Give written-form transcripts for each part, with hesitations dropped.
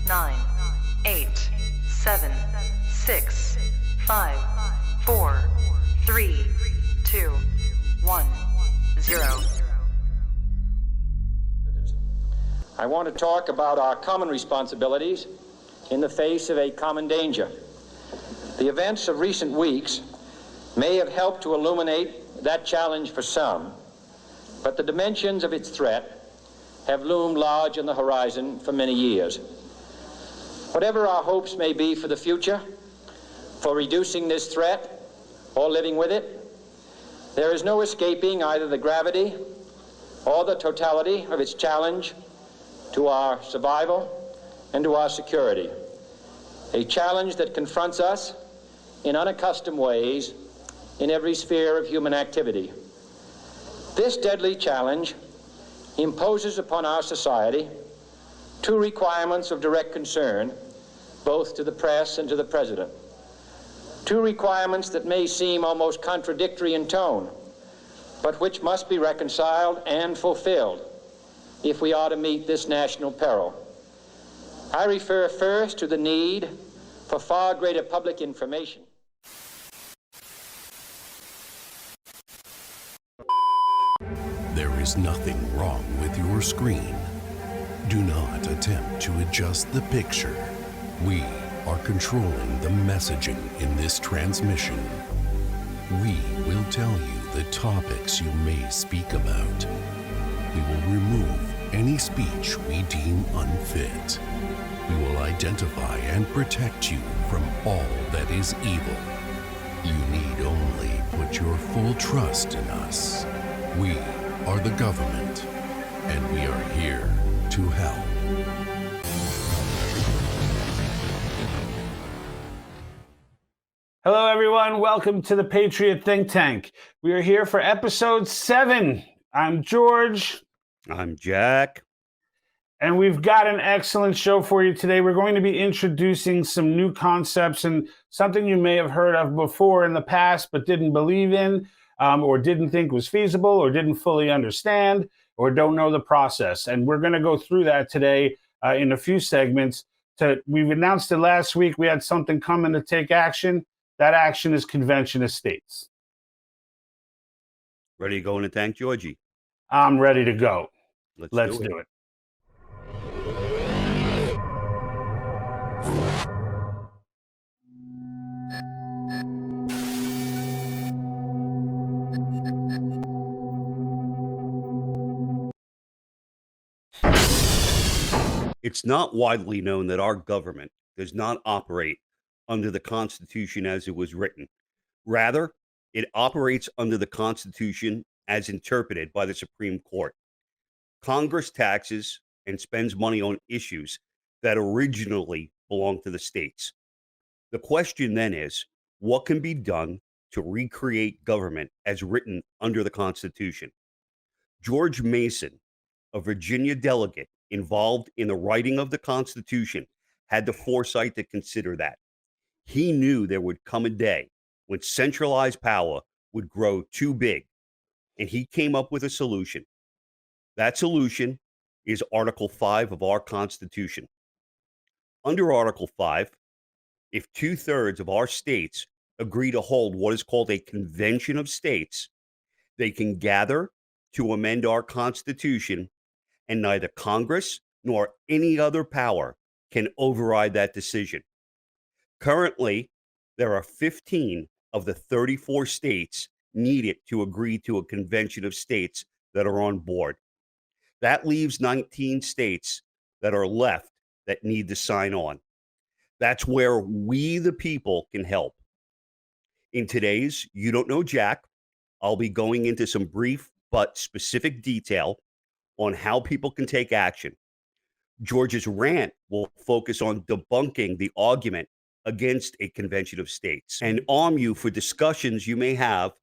9, 8, 7, 6, 5, 4, 3, 2, 1, 0. I want to talk about our common responsibilities in the face of a common danger. The events of recent weeks may have helped to illuminate that challenge for some, but the dimensions of its threat have loomed large on the horizon for many years. Whatever our hopes may be for the future, for reducing this threat or living with it, there is no escaping either the gravity or the totality of its challenge to our survival and to our security. A challenge that confronts us in unaccustomed ways in every sphere of human activity. This deadly challenge imposes upon our society two requirements of direct concern, both to the press and to the President. Two requirements that may seem almost contradictory in tone, but which must be reconciled and fulfilled if we are to meet this national peril. I refer first to the need for far greater public information. There is nothing wrong with your screen. Do not attempt to adjust the picture. We are controlling the messaging in this transmission. We will tell you the topics you may speak about. We will remove any speech we deem unfit. We will identify and protect you from all that is evil. You need only put your full trust in us. We are the government, and we are here to help. Hello, everyone. Welcome to the Patriot Think Tank. We are here for episode 7. I'm George. I'm Jack. And we've got an excellent show for you today. We're going to be introducing some new concepts and something you may have heard of before in the past but didn't believe in, or didn't think was feasible, or didn't fully understand, or don't know the process. And we're going to go through that today in a few segments. We've announced it last week. We had something coming to take action. That action is Convention of States. Ready to go in the tank, Georgie? I'm ready to go. Let's do it. It's not widely known that our government does not operate under the Constitution as it was written. Rather, it operates under the Constitution as interpreted by the Supreme Court. Congress taxes and spends money on issues that originally belonged to the states. The question then is, what can be done to recreate government as written under the Constitution? George Mason, a Virginia delegate involved in the writing of the Constitution, had the foresight to consider that. He knew there would come a day when centralized power would grow too big, and he came up with a solution. That solution is Article 5 of our Constitution. Under Article 5, if 2/3 of our states agree to hold what is called a convention of states, they can gather to amend our Constitution, and neither Congress nor any other power can override that decision. Currently, there are 15 of the 34 states needed to agree to a convention of states that are on board. That leaves 19 states that are left that need to sign on. That's where we, the people, can help. In today's You Don't Know Jack, I'll be going into some brief but specific detail on how people can take action. George's rant will focus on debunking the argument against a convention of states and arm you for discussions you may have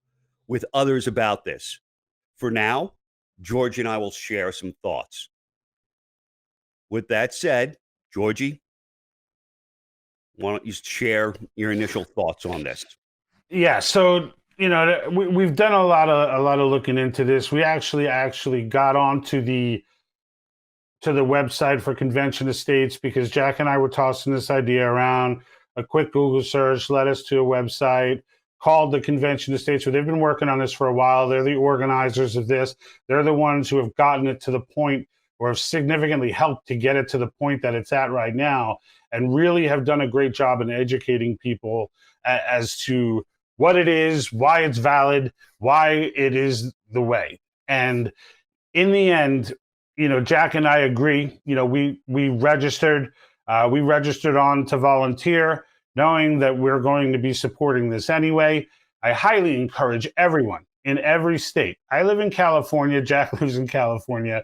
with others about this. For now, George and I will share some thoughts. With that said, Georgie, why don't you share your initial thoughts on this? Yeah, so we've done a lot of looking into this. We actually got onto the to the website for convention of states because Jack and I were tossing this idea around. A quick Google search led us to a website called the Convention of States, where they've been working on this for a while. They're the organizers of this. They're the ones who have gotten it to the point or have significantly helped to get it to the point that it's at right now, and really have done a great job in educating people as to what it is, why it's valid, why it is the way. And in the end, Jack and I agree. We registered on to volunteer, knowing that we're going to be supporting this anyway. I highly encourage everyone in every state. I live in California. Jack lives in California.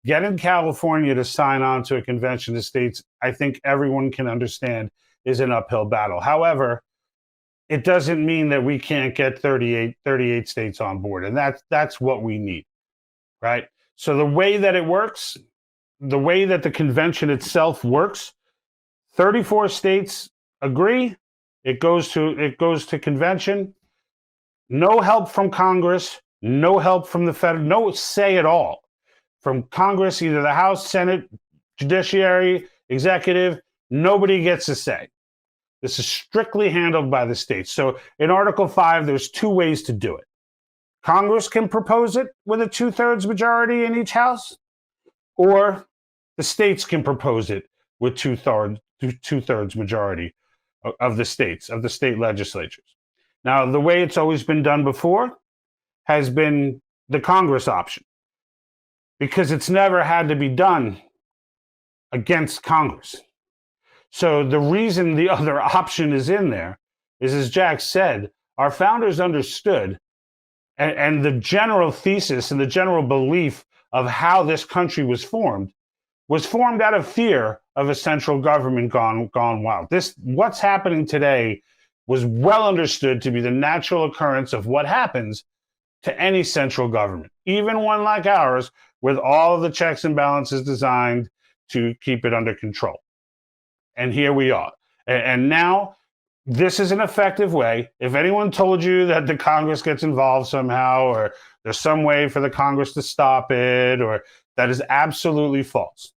Get in California to sign on to a convention of states, I think everyone can understand, is an uphill battle. However, it doesn't mean that we can't get 38 states on board. And that's what we need, right? So the way that it works, the way that the convention itself works, 34 states agree. It goes to convention. No help from Congress, no help from the federal, no say at all from Congress, either the House, Senate, Judiciary, Executive. Nobody gets a say. This is strictly handled by the states. So in Article 5, there's two ways to do it. Congress can propose it with a 2/3 majority in each house, or the states can propose it with two-thirds majority of the states, of the state legislatures. Now, the way it's always been done before has been the Congress option, because it's never had to be done against Congress. So the reason the other option is in there is, as Jack said, our founders understood, and the general thesis and the general belief of how this country was formed out of fear of a central government gone wild. What's happening today was well understood to be the natural occurrence of what happens to any central government, even one like ours, with all of the checks and balances designed to keep it under control. And here we are. And now this is an effective way. If anyone told you that the Congress gets involved somehow, or there's some way for the Congress to stop it, or that is absolutely false.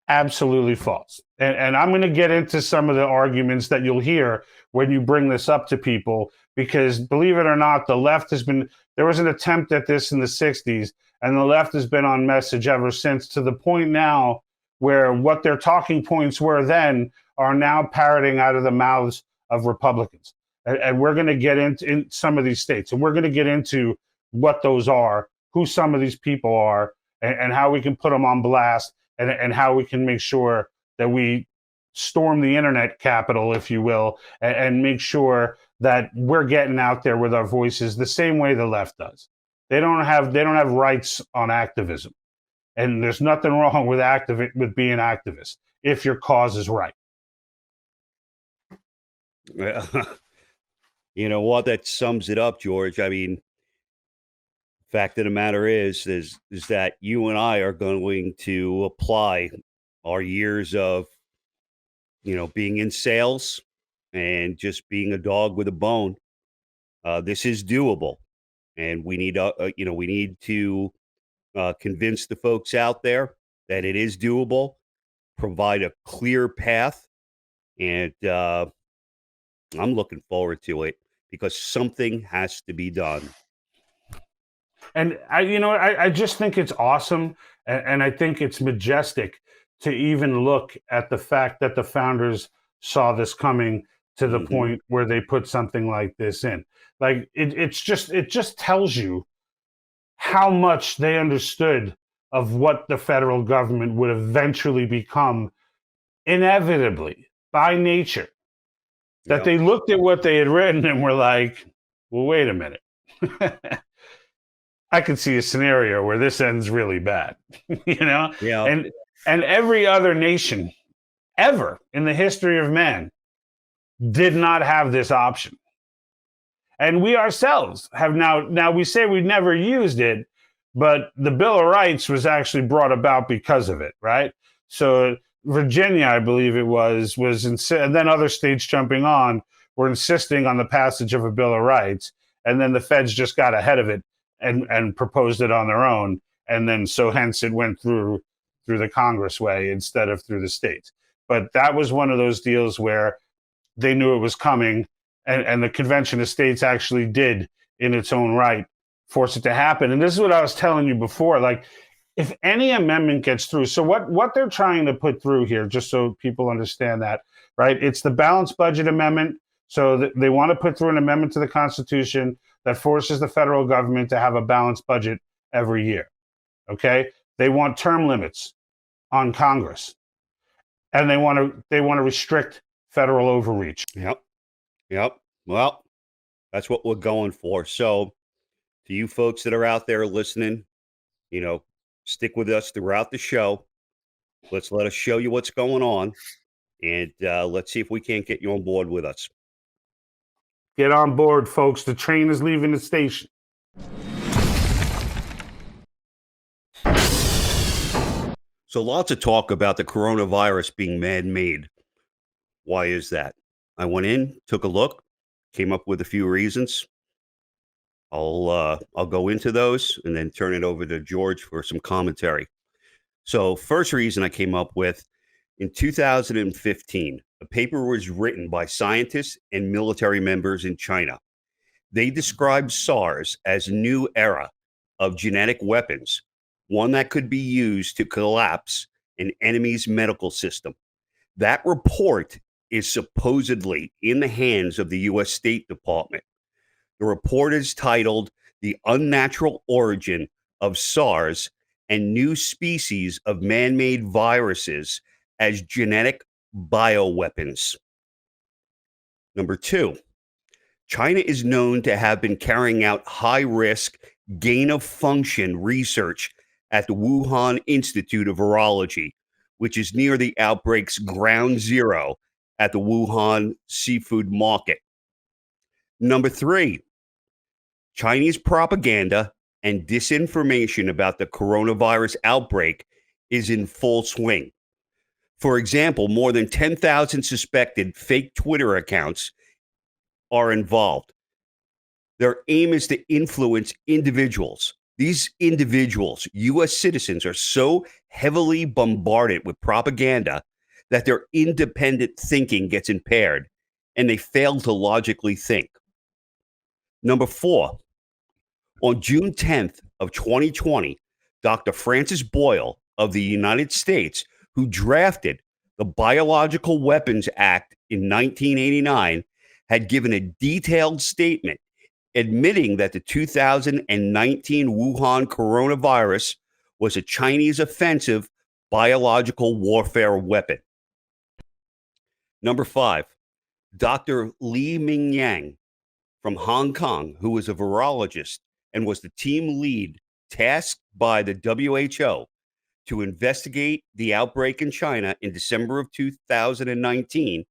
Absolutely false. And I'm going to get into some of the arguments that you'll hear when you bring this up to people, because believe it or not, the left there was an attempt at this in the 60s, and the left has been on message ever since, to the point now where what their talking points were then are now parroting out of the mouths of Republicans. And we're going to get into some of these states, and we're going to get into what those are, who some of these people are, and how we can put them on blast, and how we can make sure that we storm the internet capital, if you will, and make sure that we're getting out there with our voices the same way the left does. They don't have rights on activism. And there's nothing wrong with being activists if your cause is right. You know what? That sums it up, George. I mean, fact of the matter is that you and I are going to apply our years of, being in sales and just being a dog with a bone. This is doable, and we need to convince the folks out there that it is doable, provide a clear path, and I'm looking forward to it, because something has to be done. And I just think it's awesome, and I think it's majestic to even look at the fact that the founders saw this coming to the point where they put something like this in. Like it just tells you how much they understood of what the federal government would eventually become, inevitably, by nature. That they looked at what they had written and were like, well, wait a minute. I could see a scenario where this ends really bad, Yeah. And every other nation ever in the history of man did not have this option. And we ourselves have now we say we've never used it, but the Bill of Rights was actually brought about because of it, right? So Virginia, I believe it was and then other states jumping on were insisting on the passage of a Bill of Rights. And then the feds just got ahead of it and proposed it on their own. And then so hence it went through through the Congress way instead of through the states. But that was one of those deals where they knew it was coming, and the convention of states actually did, in its own right, force it to happen. And this is what I was telling you before. Like, if any amendment gets through, so what they're trying to put through here, just so people understand that, right? It's the balanced budget amendment. So they want to put through an amendment to the Constitution that forces the federal government to have a balanced budget every year. Okay? They want term limits on Congress, and they want to restrict federal overreach. Yep. Well, that's what we're going for. So, to you folks that are out there listening, stick with us throughout the show. Let us show you what's going on, and let's see if we can't get you on board with us. Get on board, folks. The train is leaving the station. So lots of talk about the coronavirus being man-made. Why is that? I went in, took a look, came up with a few reasons. I'll go into those and then turn it over to George for some commentary. So first reason I came up with, in 2015, a paper was written by scientists and military members in China. They described SARS as a new era of genetic weapons, one that could be used to collapse an enemy's medical system. That report is supposedly in the hands of the U.S. State Department. The report is titled "The Unnatural Origin of SARS and New Species of Man-Made Viruses as Genetic Bioweapons." Number two, China is known to have been carrying out high-risk gain-of-function research at the Wuhan Institute of Virology, which is near the outbreak's ground zero at the Wuhan seafood market. Number three, Chinese propaganda and disinformation about the coronavirus outbreak is in full swing. For example, more than 10,000 suspected fake Twitter accounts are involved. Their aim is to influence individuals. These individuals, U.S. citizens, are so heavily bombarded with propaganda that their independent thinking gets impaired and they fail to logically think. Number four, on June 10th of 2020, Dr. Francis Boyle of the United States, who drafted the Biological Weapons Act in 1989, had given a detailed statement admitting that the 2019 Wuhan coronavirus was a Chinese offensive biological warfare weapon. Number five, Dr. Li Mingyang from Hong Kong, who was a virologist and was the team lead tasked by the WHO to investigate the outbreak in China in December of 2019,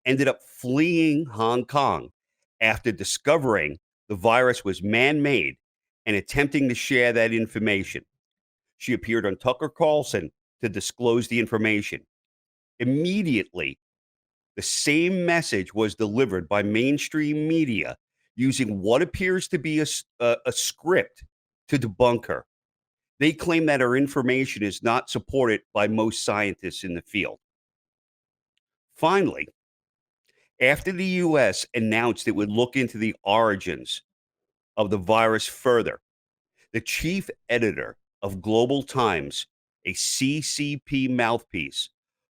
ended up fleeing Hong Kong after discovering the virus was man-made and attempting to share that information. She appeared on Tucker Carlson to disclose the information. Immediately, the same message was delivered by mainstream media using what appears to be a script to debunk her. They claim that her information is not supported by most scientists in the field. Finally, after the U.S. announced it would look into the origins of the virus further, the chief editor of Global Times, a CCP mouthpiece,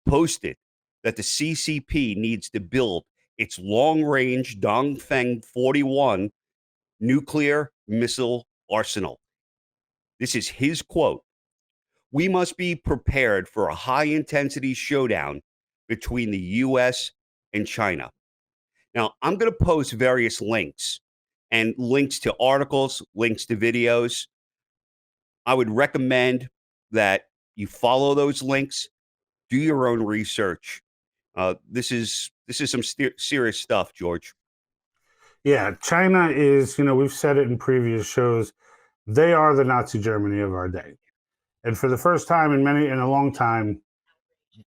posted that the CCP needs to build its long-range Dongfeng 41 nuclear missile arsenal. This is his quote: "We must be prepared for a high-intensity showdown between the U.S. and China." Now, I'm going to post various links and links to articles, links to videos. I would recommend that you follow those links, do your own research. This is some serious stuff, George. Yeah, China is, we've said it in previous shows, they are the Nazi Germany of our day. And for the first time in a long time,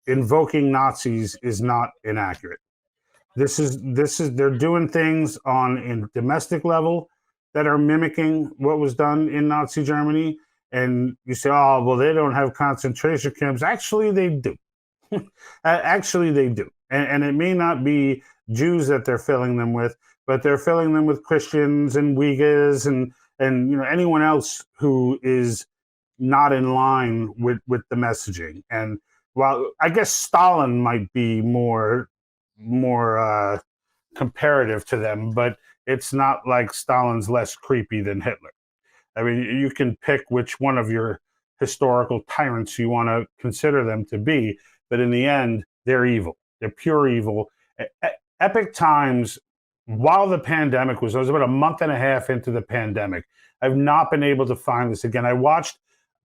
invoking Nazis is not inaccurate. They're doing things on a domestic level that are mimicking what was done in Nazi Germany. And you say, oh, well, they don't have concentration camps. Actually, they do. Actually, they do. And it may not be Jews that they're filling them with, but they're filling them with Christians and Uyghurs and anyone else who is not in line with the messaging. And while I guess Stalin might be more comparative to them, but it's not like Stalin's less creepy than Hitler. I mean, you can pick which one of your historical tyrants you want to consider them to be, but in the end, they're evil. They're pure evil. Epoch Times, while the pandemic I was about a month and a half into the pandemic. I've not been able to find this again. I watched,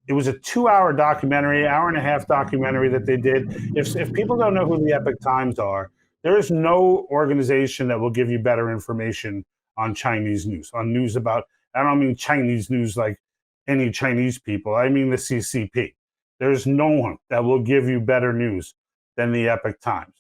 it was a 2-hour documentary, hour and a half documentary that they did. If people don't know who the Epoch Times are, there is no organization that will give you better information on Chinese news, on news about, I don't mean Chinese news like any Chinese people. I mean the CCP. There's no one that will give you better news than the Epoch Times.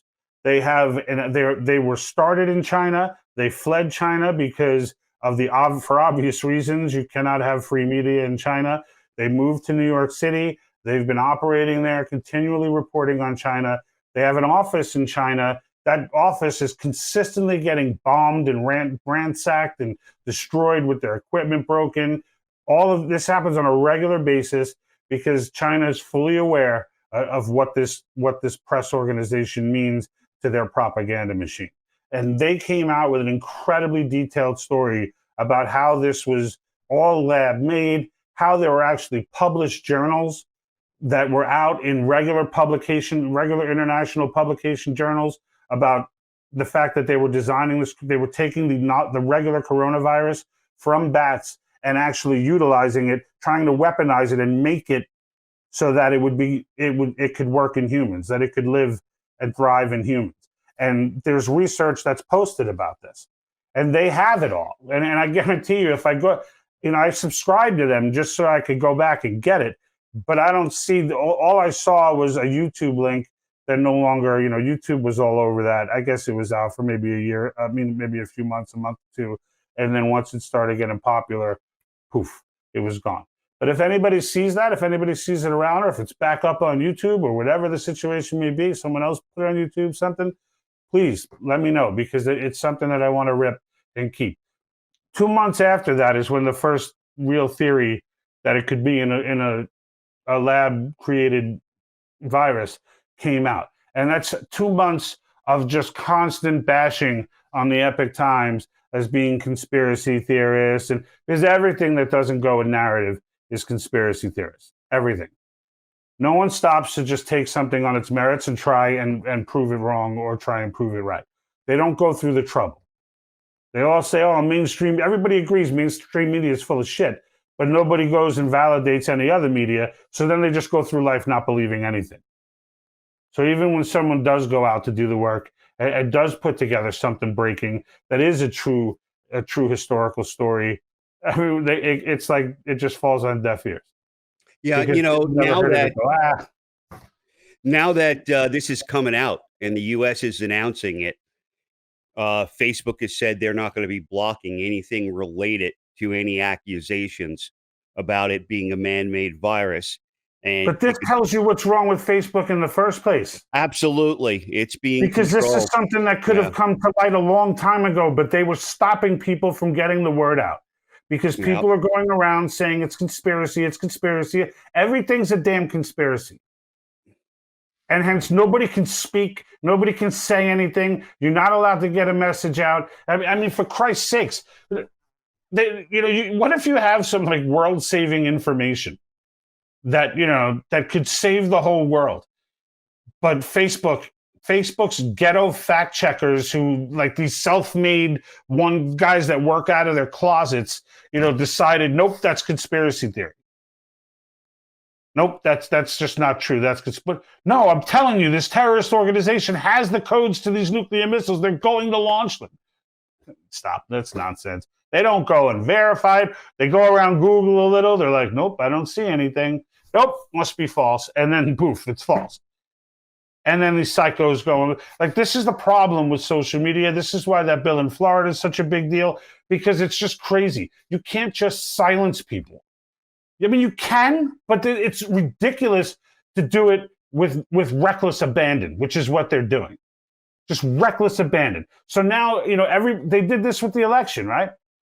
They have, and they were started in China. They fled China because of for obvious reasons. You cannot have free media in China. They moved to New York City. They've been operating there, continually reporting on China. They have an office in China. That office is consistently getting bombed and ransacked and destroyed with their equipment broken. All of this happens on a regular basis because China is fully aware of what this press organization means to their propaganda machine. And they came out with an incredibly detailed story about how this was all lab made, how there were actually published journals that were out in regular international publication journals about the fact that they were designing this, they were taking the regular coronavirus from bats and actually utilizing it, trying to weaponize it and make it so that it could work in humans, that it could live and thrive in humans. And there's research that's posted about this. And they have it all. And I guarantee you, if I go, I subscribed to them just so I could go back and get it. But I don't see, all I saw was a YouTube link that no longer, YouTube was all over that. I guess it was out for maybe a year, maybe a few months, a month or two. And then once it started getting popular, poof, it was gone. But if anybody sees that, if anybody sees it around, or if it's back up on YouTube or whatever the situation may be, someone else put it on YouTube, something, please let me know, because it's something that I want to rip and keep. 2 months after that is when the first real theory that it could be in a lab created virus came out. And that's 2 months of just constant bashing on the Epoch Times as being conspiracy theorists. And because everything that doesn't go with narrative is conspiracy theorists. Everything. No one stops to just take something on its merits and try and prove it wrong or try and prove it right. They don't go through the trouble. They all say, oh, mainstream, everybody agrees mainstream media is full of shit, but nobody goes and validates any other media. So then they just go through life not believing anything. So even when someone does go out to do the work, it does put together something breaking that is a true historical story, I mean, it's like it just falls on deaf ears. Yeah, Because now that this is coming out and the U.S. is announcing it, Facebook has said they're not going to be blocking anything related to any accusations about it being a man-made virus. But this tells you what's wrong with Facebook in the first place. Absolutely. It's being because controlled. This is something that could have come to light a long time ago, but they were stopping people from getting the word out. Because people are going around saying it's conspiracy, it's conspiracy. Everything's a damn conspiracy. And hence, nobody can speak. Nobody can say anything. You're not allowed to get a message out. I mean, for Christ's sakes, what if you have some like world-saving information that, that could save the whole world? But Facebook's ghetto fact checkers who like these self-made guys that work out of their closets, decided, nope, that's conspiracy theory. Nope, that's just not true. No, I'm telling you, this terrorist organization has the codes to these nuclear missiles. They're going to launch them. Stop. That's nonsense. They don't go and verify it. They go around Google a little. They're like, nope, I don't see anything. Nope, must be false. And then poof, it's false. And then these psychos go, like, this is the problem with social media. This is why that bill in Florida is such a big deal, because it's just crazy. You can't just silence people. I mean, you can, but it's ridiculous to do it with reckless abandon, which is what they're doing. Just reckless abandon. So now, they did this with the election, right?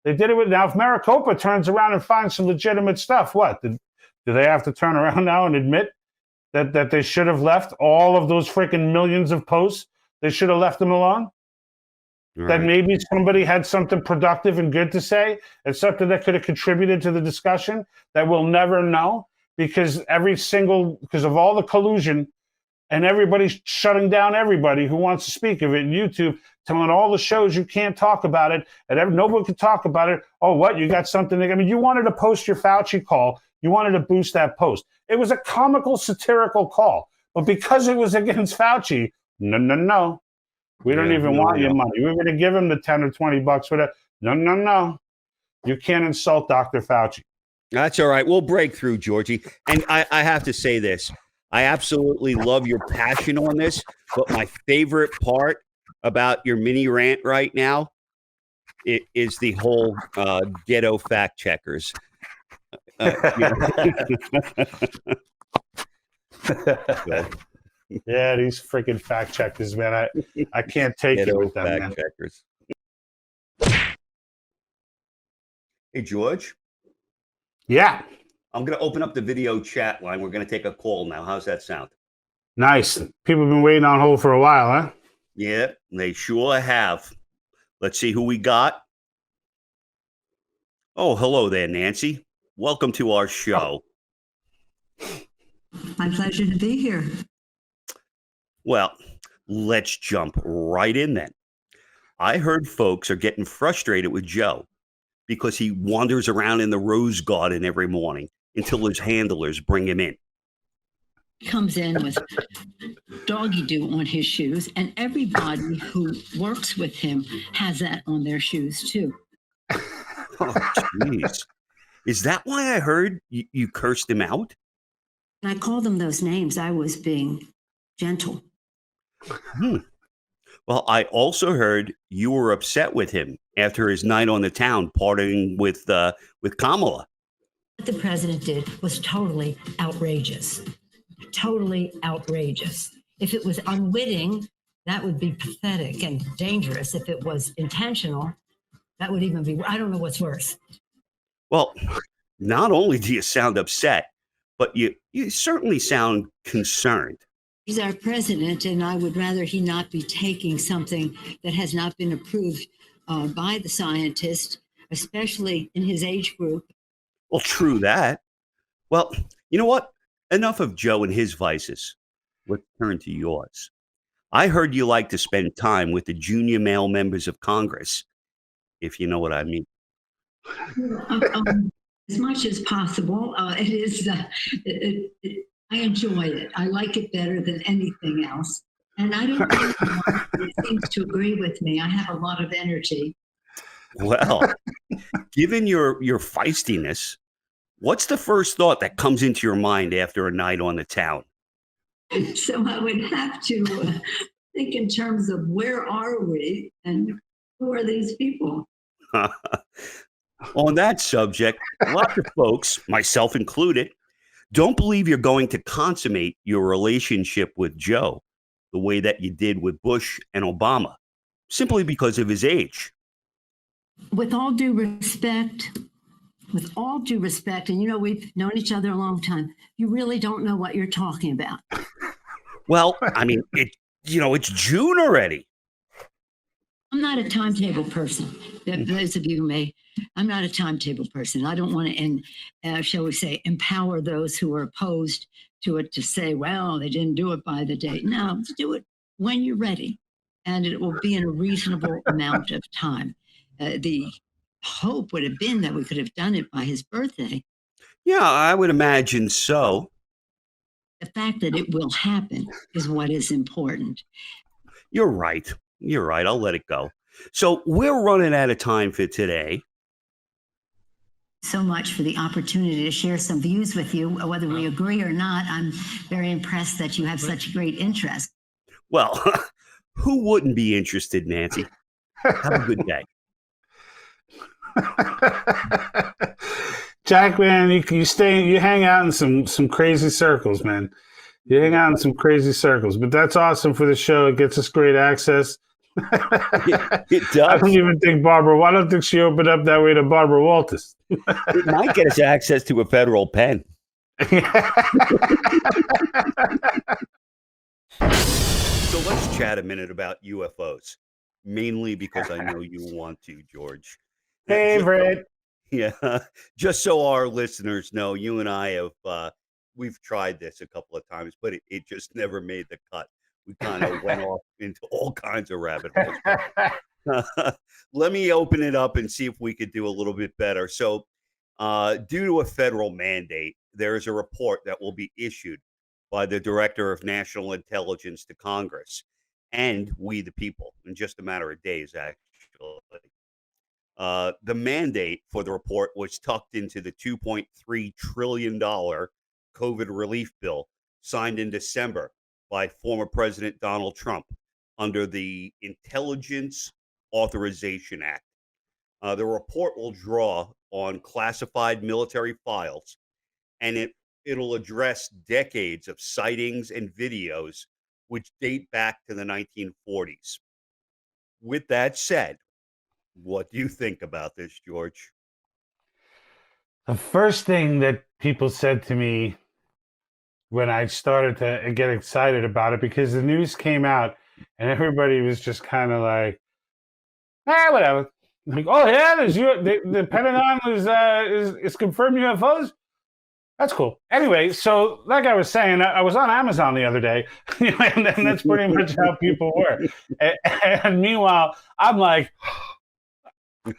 They did it with, now if Maricopa turns around and finds some legitimate stuff, what? Do they have to turn around now and admit that they should have left all of those freaking millions of posts? They should have left them alone? Right. That maybe somebody had something productive and good to say, and something that could have contributed to the discussion that we'll never know because of all the collusion and everybody's shutting down everybody who wants to speak of it. And YouTube telling all the shows you can't talk about it, and nobody can talk about it. Oh, what? You got something? I mean, you wanted to post your Fauci call. You wanted to boost that post. It was a comical, satirical call. But because it was against Fauci, no. We don't even want your money. We're going to give him the 10 or 20 bucks for that. No. You can't insult Dr. Fauci. That's all right. We'll break through, Georgie. And I have to say this. I absolutely love your passion on this. But my favorite part about your mini rant right now is the whole ghetto fact checkers. Yeah, these freaking fact checkers, man. I can't take it with them, man. Checkers. Hey, George. Yeah. I'm going to open up the video chat line. We're going to take a call now. How's that sound? Nice. People have been waiting on hold for a while, huh? Yeah, they sure have. Let's see who we got. Oh, hello there, Nancy. Welcome to our show. My pleasure to be here. Well, let's jump right in then. I heard folks are getting frustrated with Joe because he wanders around in the rose garden every morning until his handlers bring him in. He comes in with doggy do on his shoes, and everybody who works with him has that on their shoes too. Oh, jeez. Is that why I heard you cursed him out? I called him those names. I was being gentle. Well, I also heard you were upset with him after his night on the town partying with Kamala. What the president did was totally outrageous. Totally outrageous. If it was unwitting, that would be pathetic and dangerous. If it was intentional, that would even be, I don't know what's worse. Well, not only do you sound upset, but you certainly sound concerned. He's our president, and I would rather he not be taking something that has not been approved by the scientists, especially in his age group. Well, true that. Well, you know what? Enough of Joe and his vices. Let's turn to yours. I heard you like to spend time with the junior male members of Congress, if you know what I mean. As much as possible. It is. I enjoy it. I like it better than anything else. And I don't think anyone seems to agree with me. I have a lot of energy. Well, given your feistiness, what's the first thought that comes into your mind after a night on the town? So I would have to think in terms of where are we and who are these people? On that subject, lots of folks, myself included, don't believe you're going to consummate your relationship with Joe the way that you did with Bush and Obama, simply because of his age. With all due respect, and we've known each other a long time, you really don't know what you're talking about. Well, I mean, it's June already. I'm not a timetable person. Those of you who may, I'm not a timetable person. I don't want to, shall we say, empower those who are opposed to it to say, well, they didn't do it by the date. No, do it when you're ready. And it will be in a reasonable amount of time. The hope would have been that we could have done it by his birthday. Yeah, I would imagine so. The fact that it will happen is what is important. You're right. I'll let it go. So we're running out of time for today. So much for the opportunity to share some views with you, whether we agree or not. I'm very impressed that you have such great interest. Well, who wouldn't be interested, Nancy? Have a good day. Jack, man, you hang out in some crazy circles, man. You hang out in some crazy circles, but that's awesome for the show. It gets us great access. It I don't does. even think I don't think she opened up that way to Barbara Walters. It might get us access to a federal pen. So let's chat a minute about UFOs, mainly because I know you want to, George. Favorite. Yeah, just so our listeners know, you and I have we've tried this a couple of times, but it just never made the cut. We kind of went off into all kinds of rabbit holes. Let me open it up and see if we could do a little bit better. So, due to a federal mandate, there is a report that will be issued by the Director of National Intelligence to Congress and we the people in just a matter of days, actually. The mandate for the report was tucked into the $2.3 trillion COVID relief bill signed in December by former President Donald Trump under the Intelligence Authorization Act. The report will draw on classified military files, and it'll address decades of sightings and videos which date back to the 1940s. With that said, what do you think about this, George? The first thing that people said to me when I started to get excited about it, because the news came out and everybody was just kind of like, whatever. Like, oh yeah, the Pentagon is confirmed UFOs. That's cool. Anyway, so like I was saying, I was on Amazon the other day, and that's pretty much how people were. And meanwhile, I'm like, they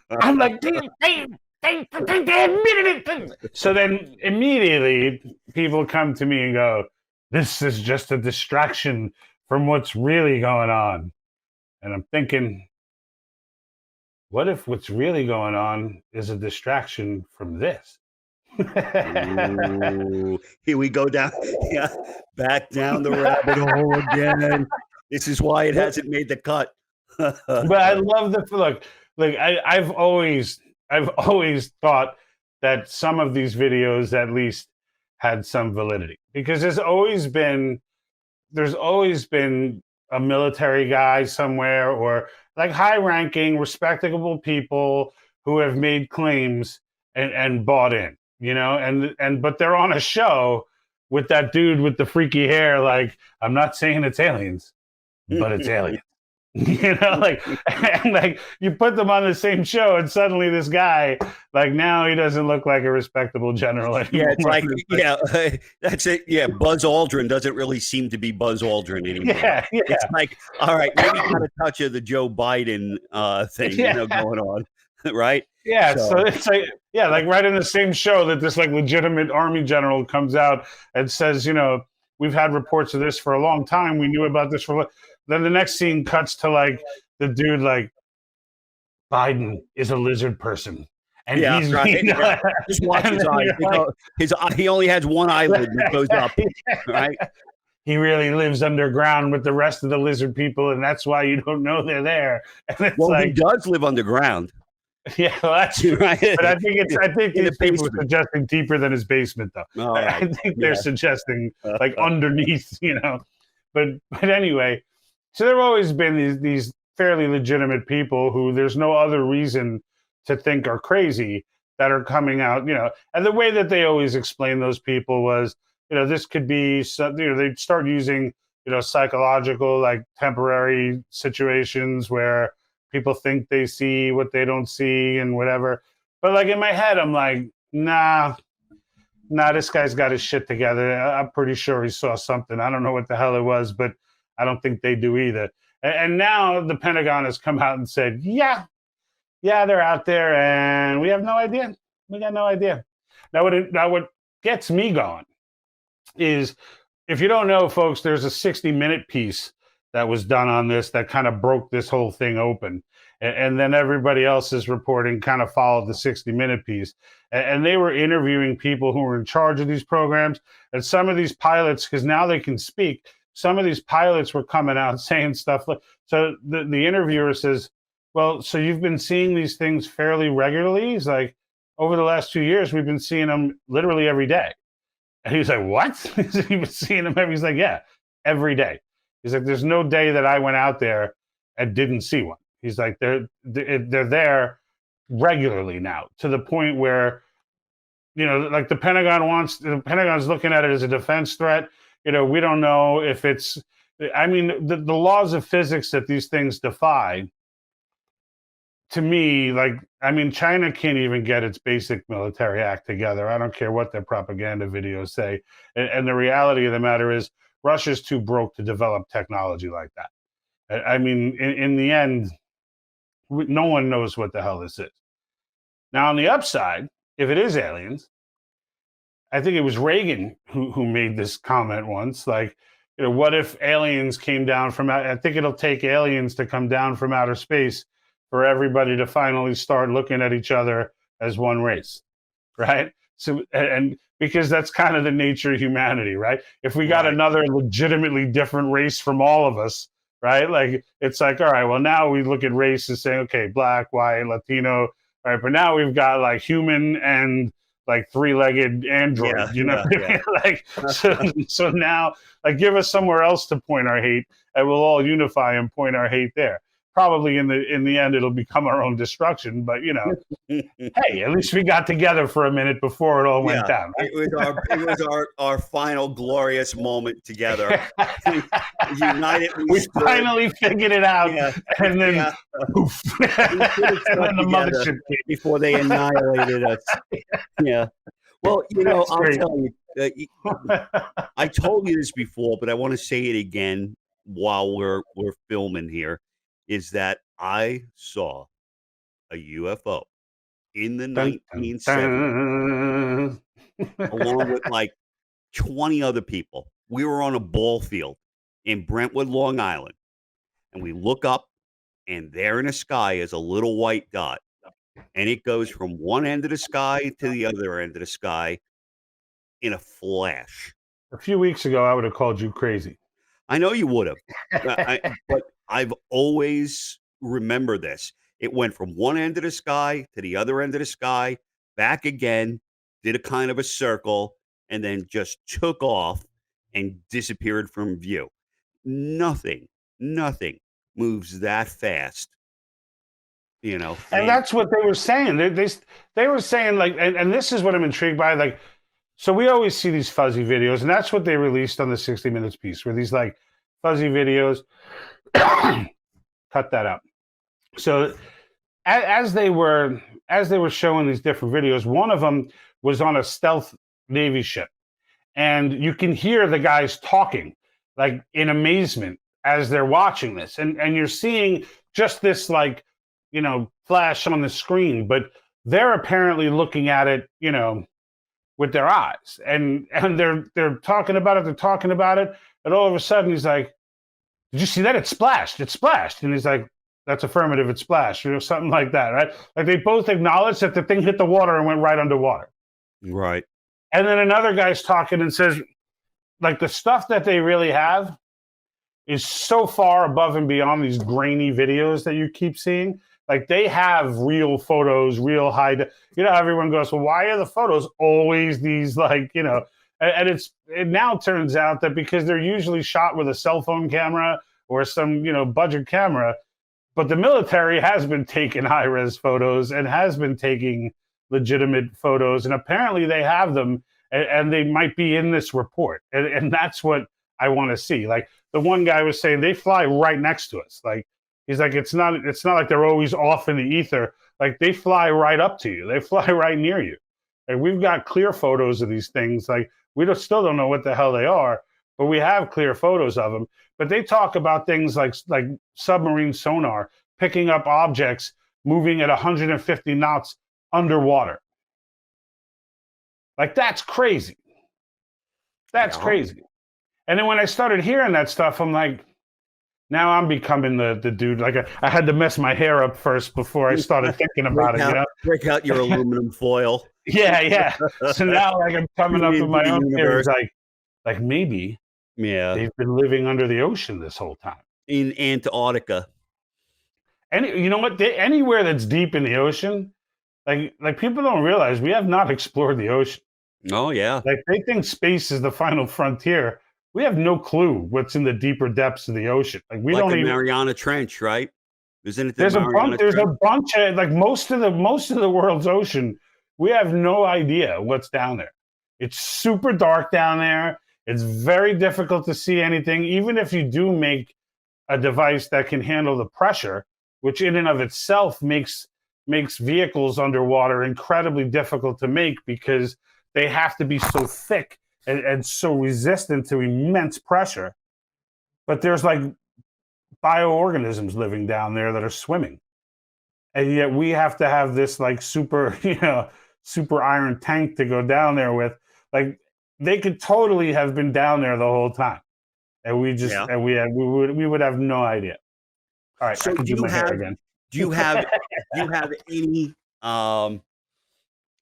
admitted it. So then immediately people come to me and go, this is just a distraction from what's really going on. And I'm thinking, what if what's really going on is a distraction from this? Ooh, here we go down, back down the rabbit hole again. This is why it hasn't made the cut. But I love the look. Like I've always thought that some of these videos at least had some validity, because there's always been a military guy somewhere, or like high-ranking, respectable people who have made claims and bought in, but they're on a show with that dude with the freaky hair. Like, I'm not saying it's aliens, but it's aliens. Like you put them on the same show, and suddenly this guy, like, now he doesn't look like a respectable general anymore. Yeah, it's like, that's it. Yeah, Buzz Aldrin doesn't really seem to be Buzz Aldrin anymore. Yeah. It's like, all right, maybe got a touch of the Joe Biden thing, going on, right? Yeah, so it's like, like right in the same show that this like legitimate army general comes out and says, we've had reports of this for a long time. We knew about this for. Then the next scene cuts to like the dude like, Biden is a lizard person, and he's right. Just watch his eyes. He only has one eyelid that goes up, right? He really lives underground with the rest of the lizard people, and that's why you don't know they're there. And it's he does live underground. Yeah, well, that's right. But I think these people are suggesting deeper than his basement, though. Right. I think they're suggesting like underneath, But anyway, so there have always been these fairly legitimate people who there's no other reason to think are crazy that are coming out, And the way that they always explain those people was, this could be, they'd start using, psychological, like temporary situations where people think they see what they don't see and whatever. But like in my head, I'm like, nah, this guy's got his shit together. I'm pretty sure he saw something. I don't know what the hell it was, but I don't think they do either. And now the Pentagon has come out and said, yeah, they're out there and we have no idea. We got no idea. Now what gets me going is, if you don't know, folks, there's a 60-minute piece that was done on this that kind of broke this whole thing open. And then everybody else's reporting kind of followed the 60-minute piece. And they were interviewing people who were in charge of these programs. And some of these pilots, because now they can speak, some of these pilots were coming out saying stuff like, so the interviewer says, well, so you've been seeing these things fairly regularly? He's like, over the last 2 years, we've been seeing them literally every day. And he's like, what? He's been seeing them he's like, yeah, every day. He's like, there's no day that I went out there and didn't see one. He's like, they're there regularly now, to the point where, like the Pentagon's looking at it as a defense threat. We don't know if it's, I mean, the laws of physics that these things defy, to me, China can't even get its basic military act together. I don't care what their propaganda videos say. And the reality of the matter is, Russia's too broke to develop technology like that. I mean, in the end, no one knows what the hell this is. Now, on the upside, if it is aliens, I think it was Reagan who made this comment once, like, what if aliens came down from, I think it'll take aliens to come down from outer space for everybody to finally start looking at each other as one race, right? So, and because that's kind of the nature of humanity, right? If we got another legitimately different race from all of us, right? Like, it's like, all right, well, now we look at race and say, okay, black, white, Latino, right? But now we've got like human and like three-legged android, like, so now, like, give us somewhere else to point our hate, and we'll all unify and point our hate there. Probably in the end, it'll become our own destruction. But hey, at least we got together for a minute before it all went down. Right? It was our final glorious moment together. United, we finally figured it out, and then poof, and then the mothership came before they annihilated us. Yeah. Well, I'll tell you. I told you this before, but I want to say it again while we're filming here. Is that I saw a UFO in the 1970s along with like 20 other people. We were on a ball field in Brentwood, Long Island, and we look up, and there in the sky is a little white dot, and it goes from one end of the sky to the other end of the sky in a flash. A few weeks ago, I would have called you crazy. I know you would have, but I've always remembered this. It went from one end of the sky to the other end of the sky, back again, did a kind of a circle, and then just took off and disappeared from view. Nothing moves that fast, And that's what they were saying. They were saying, like, and this is what I'm intrigued by, like, so we always see these fuzzy videos, and that's what they released on the 60 Minutes piece, where these like fuzzy videos. Cut that out. So as they were showing these different videos, one of them was on a stealth Navy ship, and you can hear the guys talking like in amazement as they're watching this, and you're seeing just this like flash on the screen, but they're apparently looking at it with their eyes, and they're talking about it, and all of a sudden he's like, did you see that? It splashed. And he's like, that's affirmative. It splashed, something like that, right? Like, they both acknowledge that the thing hit the water and went right underwater. Right. And then another guy's talking and says, like, the stuff that they really have is so far above and beyond these grainy videos that you keep seeing. Like, they have real photos, real high, everyone goes, well, why are the photos always these like, and it now turns out that because they're usually shot with a cell phone camera or some, budget camera, but the military has been taking high-res photos and has been taking legitimate photos, and apparently they have them, and they might be in this report, and that's what I want to see. Like, the one guy was saying, they fly right next to us. Like, he's like, it's not like they're always off in the ether. Like, they fly right up to you. They fly right near you. And we've got clear photos of these things. Like, we still don't know what the hell they are, but we have clear photos of them. But they talk about things like submarine sonar, picking up objects moving at 150 knots underwater. Like, that's crazy. That's crazy. And then when I started hearing that stuff, I'm like, now I'm becoming the dude. Like, I had to mess my hair up first before I started thinking about it. Break out your aluminum foil. Yeah. So now, like, I'm coming up with my own theories. Like maybe they've been living under the ocean this whole time. In Antarctica. And you know what? Anywhere that's deep in the ocean, Like people don't realize we have not explored the ocean. Oh yeah, Like they think space is the final frontier. We have no clue what's in the deeper depths of the ocean. Like we like don't a even. Mariana Trench, right? Isn't it the Mariana There's a Trench? bunch of like most of the world's ocean. We have no idea what's down there. It's super dark down there. It's very difficult to see anything, even if you do make a device that can handle the pressure, which in and of itself makes vehicles underwater incredibly difficult to make because they have to be so thick and so resistant to immense pressure. But there's like bioorganisms living down there that are swimming. And yet we have to have this like super, super iron tank to go down there with. Like they could totally have been down there the whole time. And we just Yeah. and we would have no idea. All right, So I can do my hair again. do you have any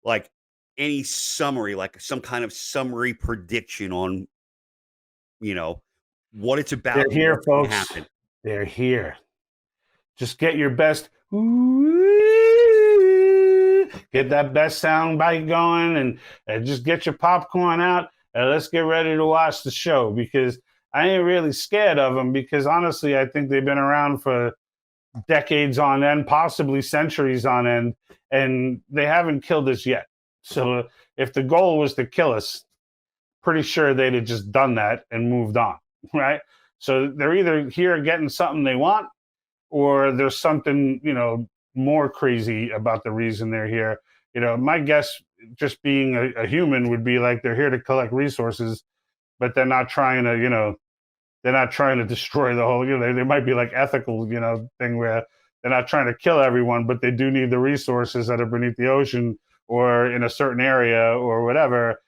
like any summary, like some kind of summary prediction on what it's about? They're here, what's gonna folks. happen? They're here. Just get your best. Get that best sound bite going and just get your popcorn out and let's get ready to watch the show because I ain't really scared of them because honestly, I think they've been around for decades on end, possibly centuries on end, and they haven't killed us yet. So if the goal was to kill us, pretty sure they'd have just done that and moved on, right? So they're either here getting something they want or there's something, more crazy about the reason they're here. My guess, just being a human, would be like they're here to collect resources, but they're not trying to, they're not trying to destroy the whole. They might be like ethical, thing where they're not trying to kill everyone, but they do need the resources that are beneath the ocean or in a certain area or whatever.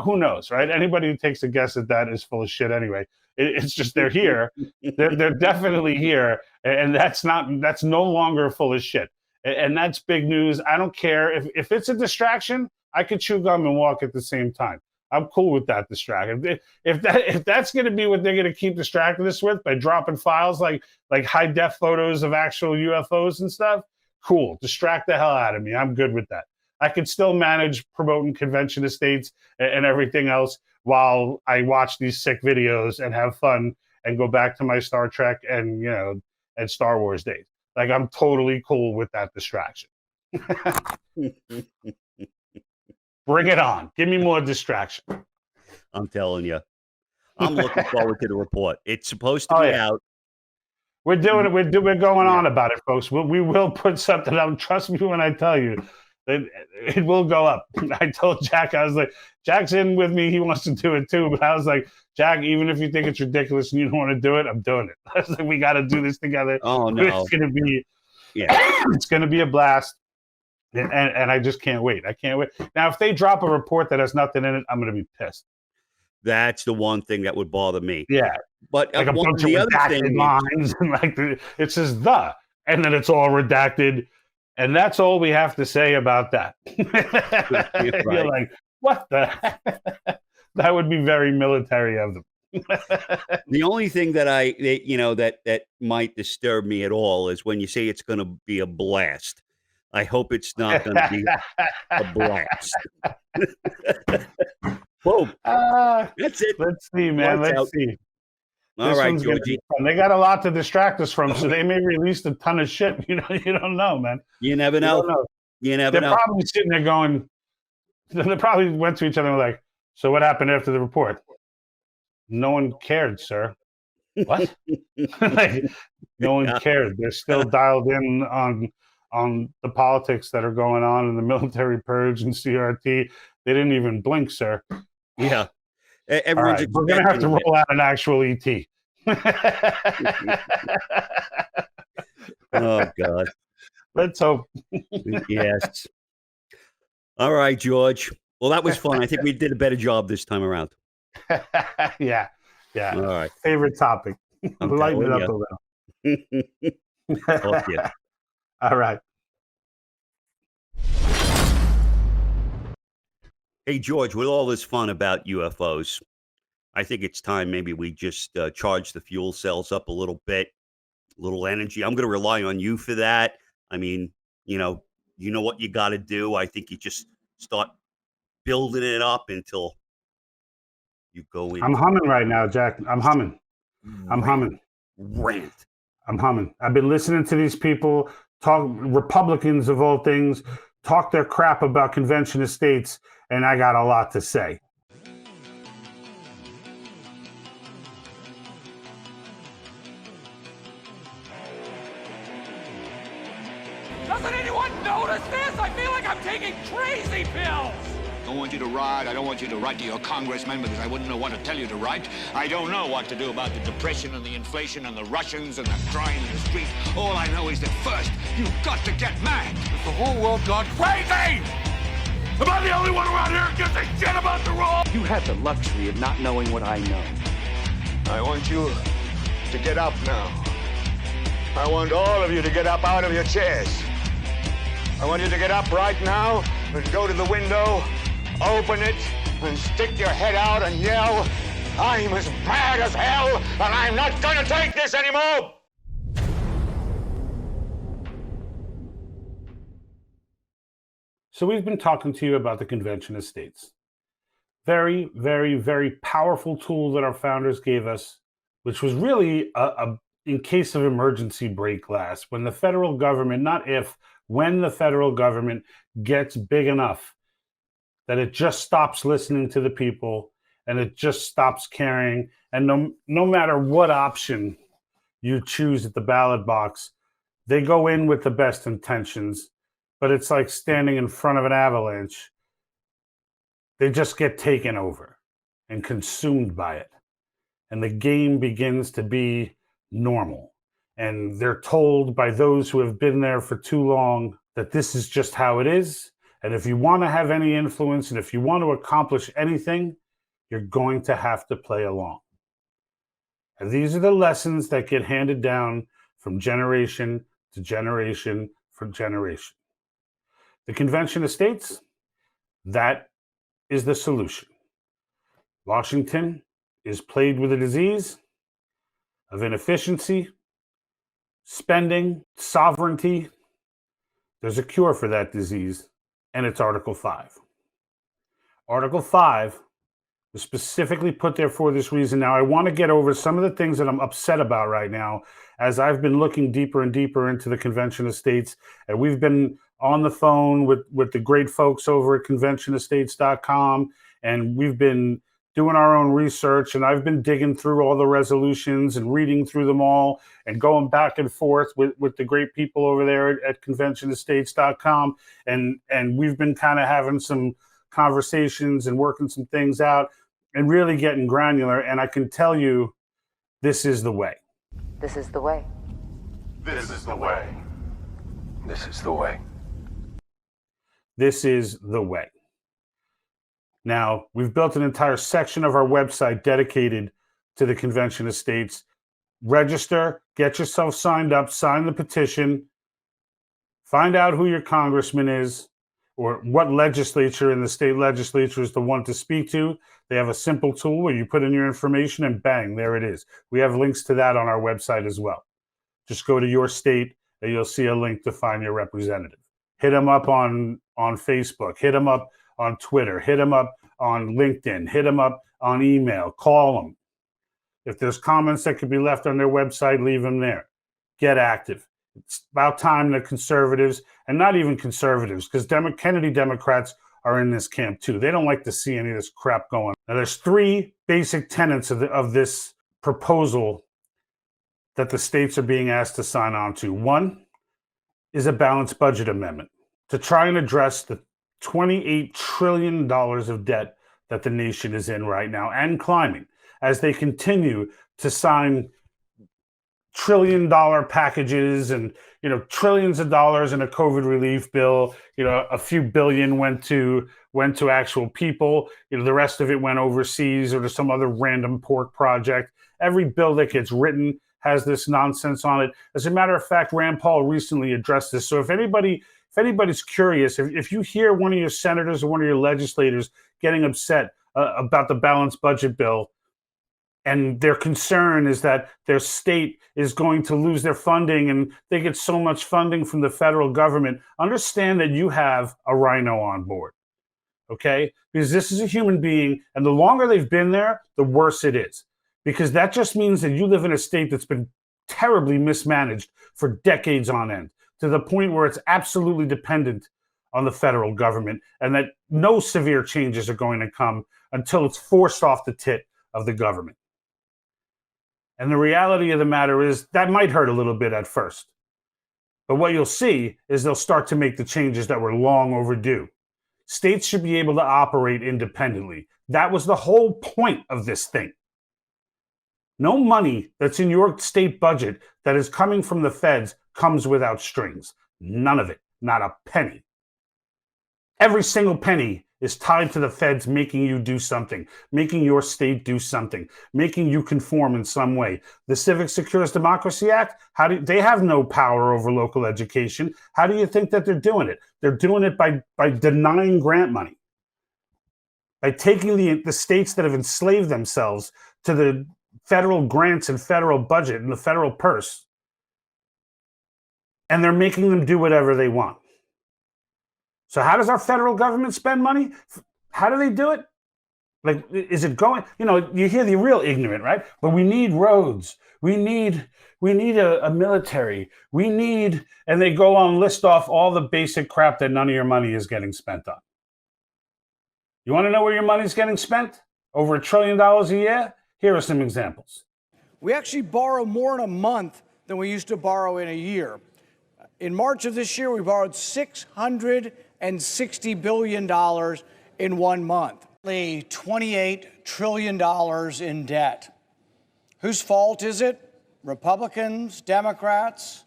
Who knows, right? Anybody who takes a guess at that is full of shit anyway. It's just they're here. They're definitely here, and that's no longer full of shit. And that's big news. I don't care if it's a distraction. I could chew gum and walk at the same time. I'm cool with that distraction. If that's going to be what they're going to keep distracting us with by dropping files like high def photos of actual UFOs and stuff, cool. Distract the hell out of me. I'm good with that. I can still manage promoting convention estates and everything else while I watch these sick videos and have fun and go back to my Star Trek and and Star Wars days. Like I'm totally cool with that distraction. Bring it on. Give me more distraction. I'm telling you, I'm looking forward to the report. It's supposed to be out. We're doing it. We're going on about it, folks. We will put something out. Trust me when I tell you. It will go up. I told Jack, I was like, Jack's in with me. He wants to do it too. But I was like, Jack, even if you think it's ridiculous and you don't want to do it, I'm doing it. I was like, we got to do this together. Oh, no. It's going to be, it's going to be a blast. And I just can't wait. I can't wait. Now, if they drop a report that has nothing in it, I'm going to be pissed. That's the one thing that would bother me. Yeah. But like a bunch of redacted lines. And like it says and then it's all redacted. And that's all we have to say about that. Right. You're like, what the heck? That would be very military of them. The only thing that that might disturb me at all is when you say it's going to be a blast. I hope it's not going to be a blast. Whoa. That's it. Let's see, man. Let's see. All right, Georgie. They got a lot to distract us from, so they may release a ton of shit. You don't know, man. You never know. You never know. They're probably sitting there going, they probably went to each other and were like, so what happened after the report? No one cared, sir. What? Like, no one cared. They're still dialed in on the politics that are going on in the military purge and CRT. They didn't even blink, sir. Yeah. Everyone's we're going to have to roll out an actual ET. Oh, God. Let's hope. Yes. All right, George. Well, that was fun. I think we did a better job this time around. Yeah. All right. Favorite topic. Lighten it up a little. Talk to you. All right. Hey, George, with all this fun about UFOs, I think it's time maybe we just charge the fuel cells up a little bit, a little energy. I'm going to rely on you for that. I mean, you know what you got to do? I think you just start building it up until you go in. I'm humming right now, Jack. I'm humming. I'm humming. Rant. I'm humming. I've been listening to these people talk, Republicans of all things, talk their crap about convention of states, and I got a lot to say. Doesn't anyone notice this? I feel like I'm taking crazy pills. I don't want you to ride. I don't want you to write to your congressman because I wouldn't know what to tell you to write. I don't know what to do about the depression and the inflation and the Russians and the crime in the street. All I know is that first, you've got to get mad. Has the whole world gone crazy? Am I the only one around here who gives a shit about the rule? You have the luxury of not knowing what I know. I want you to get up now. I want all of you to get up out of your chairs. I want you to get up right now and go to the window, open it, and stick your head out and yell, I'm as mad as hell, and I'm not gonna take this anymore! So we've been talking to you about the Convention of States. Very, very, very powerful tool that our founders gave us, which was really a in case of emergency break glass. When the federal government, not if, when the federal government gets big enough that it just stops listening to the people and it just stops caring. And no matter what option you choose at the ballot box, they go in with the best intentions, but it's like standing in front of an avalanche. They just get taken over and consumed by it. And the game begins to be normal. And they're told by those who have been there for too long that this is just how it is. And if you want to have any influence and if you want to accomplish anything, you're going to have to play along. And these are the lessons that get handed down from generation to generation for generation. The Convention of States, that is the solution. Washington is plagued with a disease of inefficiency, spending, sovereignty. There's a cure for that disease, and it's Article 5. Article 5 was specifically put there for this reason. Now, I want to get over some of the things that I'm upset about right now as I've been looking deeper and deeper into the Convention of States, and we've been on the phone with the great folks over at conventionofstates.com, and we've been doing our own research, and I've been digging through all the resolutions and reading through them all and going back and forth with the great people over there at conventionofstates.com. And we've been kind of having some conversations and working some things out and really getting granular. And I can tell you, this is the way. This is the way. This is the way. This is the way. This is the way. Now, we've built an entire section of our website dedicated to the Convention of States. Register, get yourself signed up, sign the petition, find out who your congressman is or what legislature in the state legislature is the one to speak to. They have a simple tool where you put in your information and bang, there it is. We have links to that on our website as well. Just go to your state and you'll see a link to find your representative. Hit them up on Facebook, hit them up on Twitter, hit them up on LinkedIn, hit them up on email, call them. If there's comments that could be left on their website, leave them there. Get active. It's about time that conservatives, and not even conservatives, because Kennedy Democrats are in this camp too. They don't like to see any of this crap going. Now, there's three basic tenets of this proposal that the states are being asked to sign on to. One is a balanced budget amendment to try and address the $28 trillion of debt that the nation is in right now and climbing as they continue to sign trillion-dollar packages and, trillions of dollars in a COVID relief bill. A few billion went to actual people. The rest of it went overseas or to some other random pork project. Every bill that gets written has this nonsense on it. As a matter of fact, Rand Paul recently addressed this. So if anybody's curious, if you hear one of your senators or one of your legislators getting upset about the balanced budget bill, and their concern is that their state is going to lose their funding and they get so much funding from the federal government, understand that you have a rhino on board, okay? Because this is a human being, and the longer they've been there, the worse it is. Because that just means that you live in a state that's been terribly mismanaged for decades on end, to the point where it's absolutely dependent on the federal government, and that no severe changes are going to come until it's forced off the tit of the government. And the reality of the matter is that might hurt a little bit at first. But what you'll see is they'll start to make the changes that were long overdue. States should be able to operate independently. That was the whole point of this thing. No money that's in your state budget that is coming from the feds comes without strings. None of it. Not a penny. Every single penny is tied to the feds making you do something, making your state do something, making you conform in some way. The Civic Secures Democracy Act, they have no power over local education. How do you think that they're doing it? They're doing it by denying grant money, by taking the states that have enslaved themselves to the federal grants and federal budget and the federal purse, and they're making them do whatever they want. So how does our federal government spend money? How do they do it? Like, is it going, you hear the real ignorant, right? But we need roads. We need a military. And they go on, list off all the basic crap that none of your money is getting spent on. You want to know where your money's getting spent? Over $1 trillion a year? Here are some examples. We actually borrow more in a month than we used to borrow in a year. In March of this year, we borrowed $660 billion in 1 month. $28 trillion in debt. Whose fault is it? Republicans, Democrats?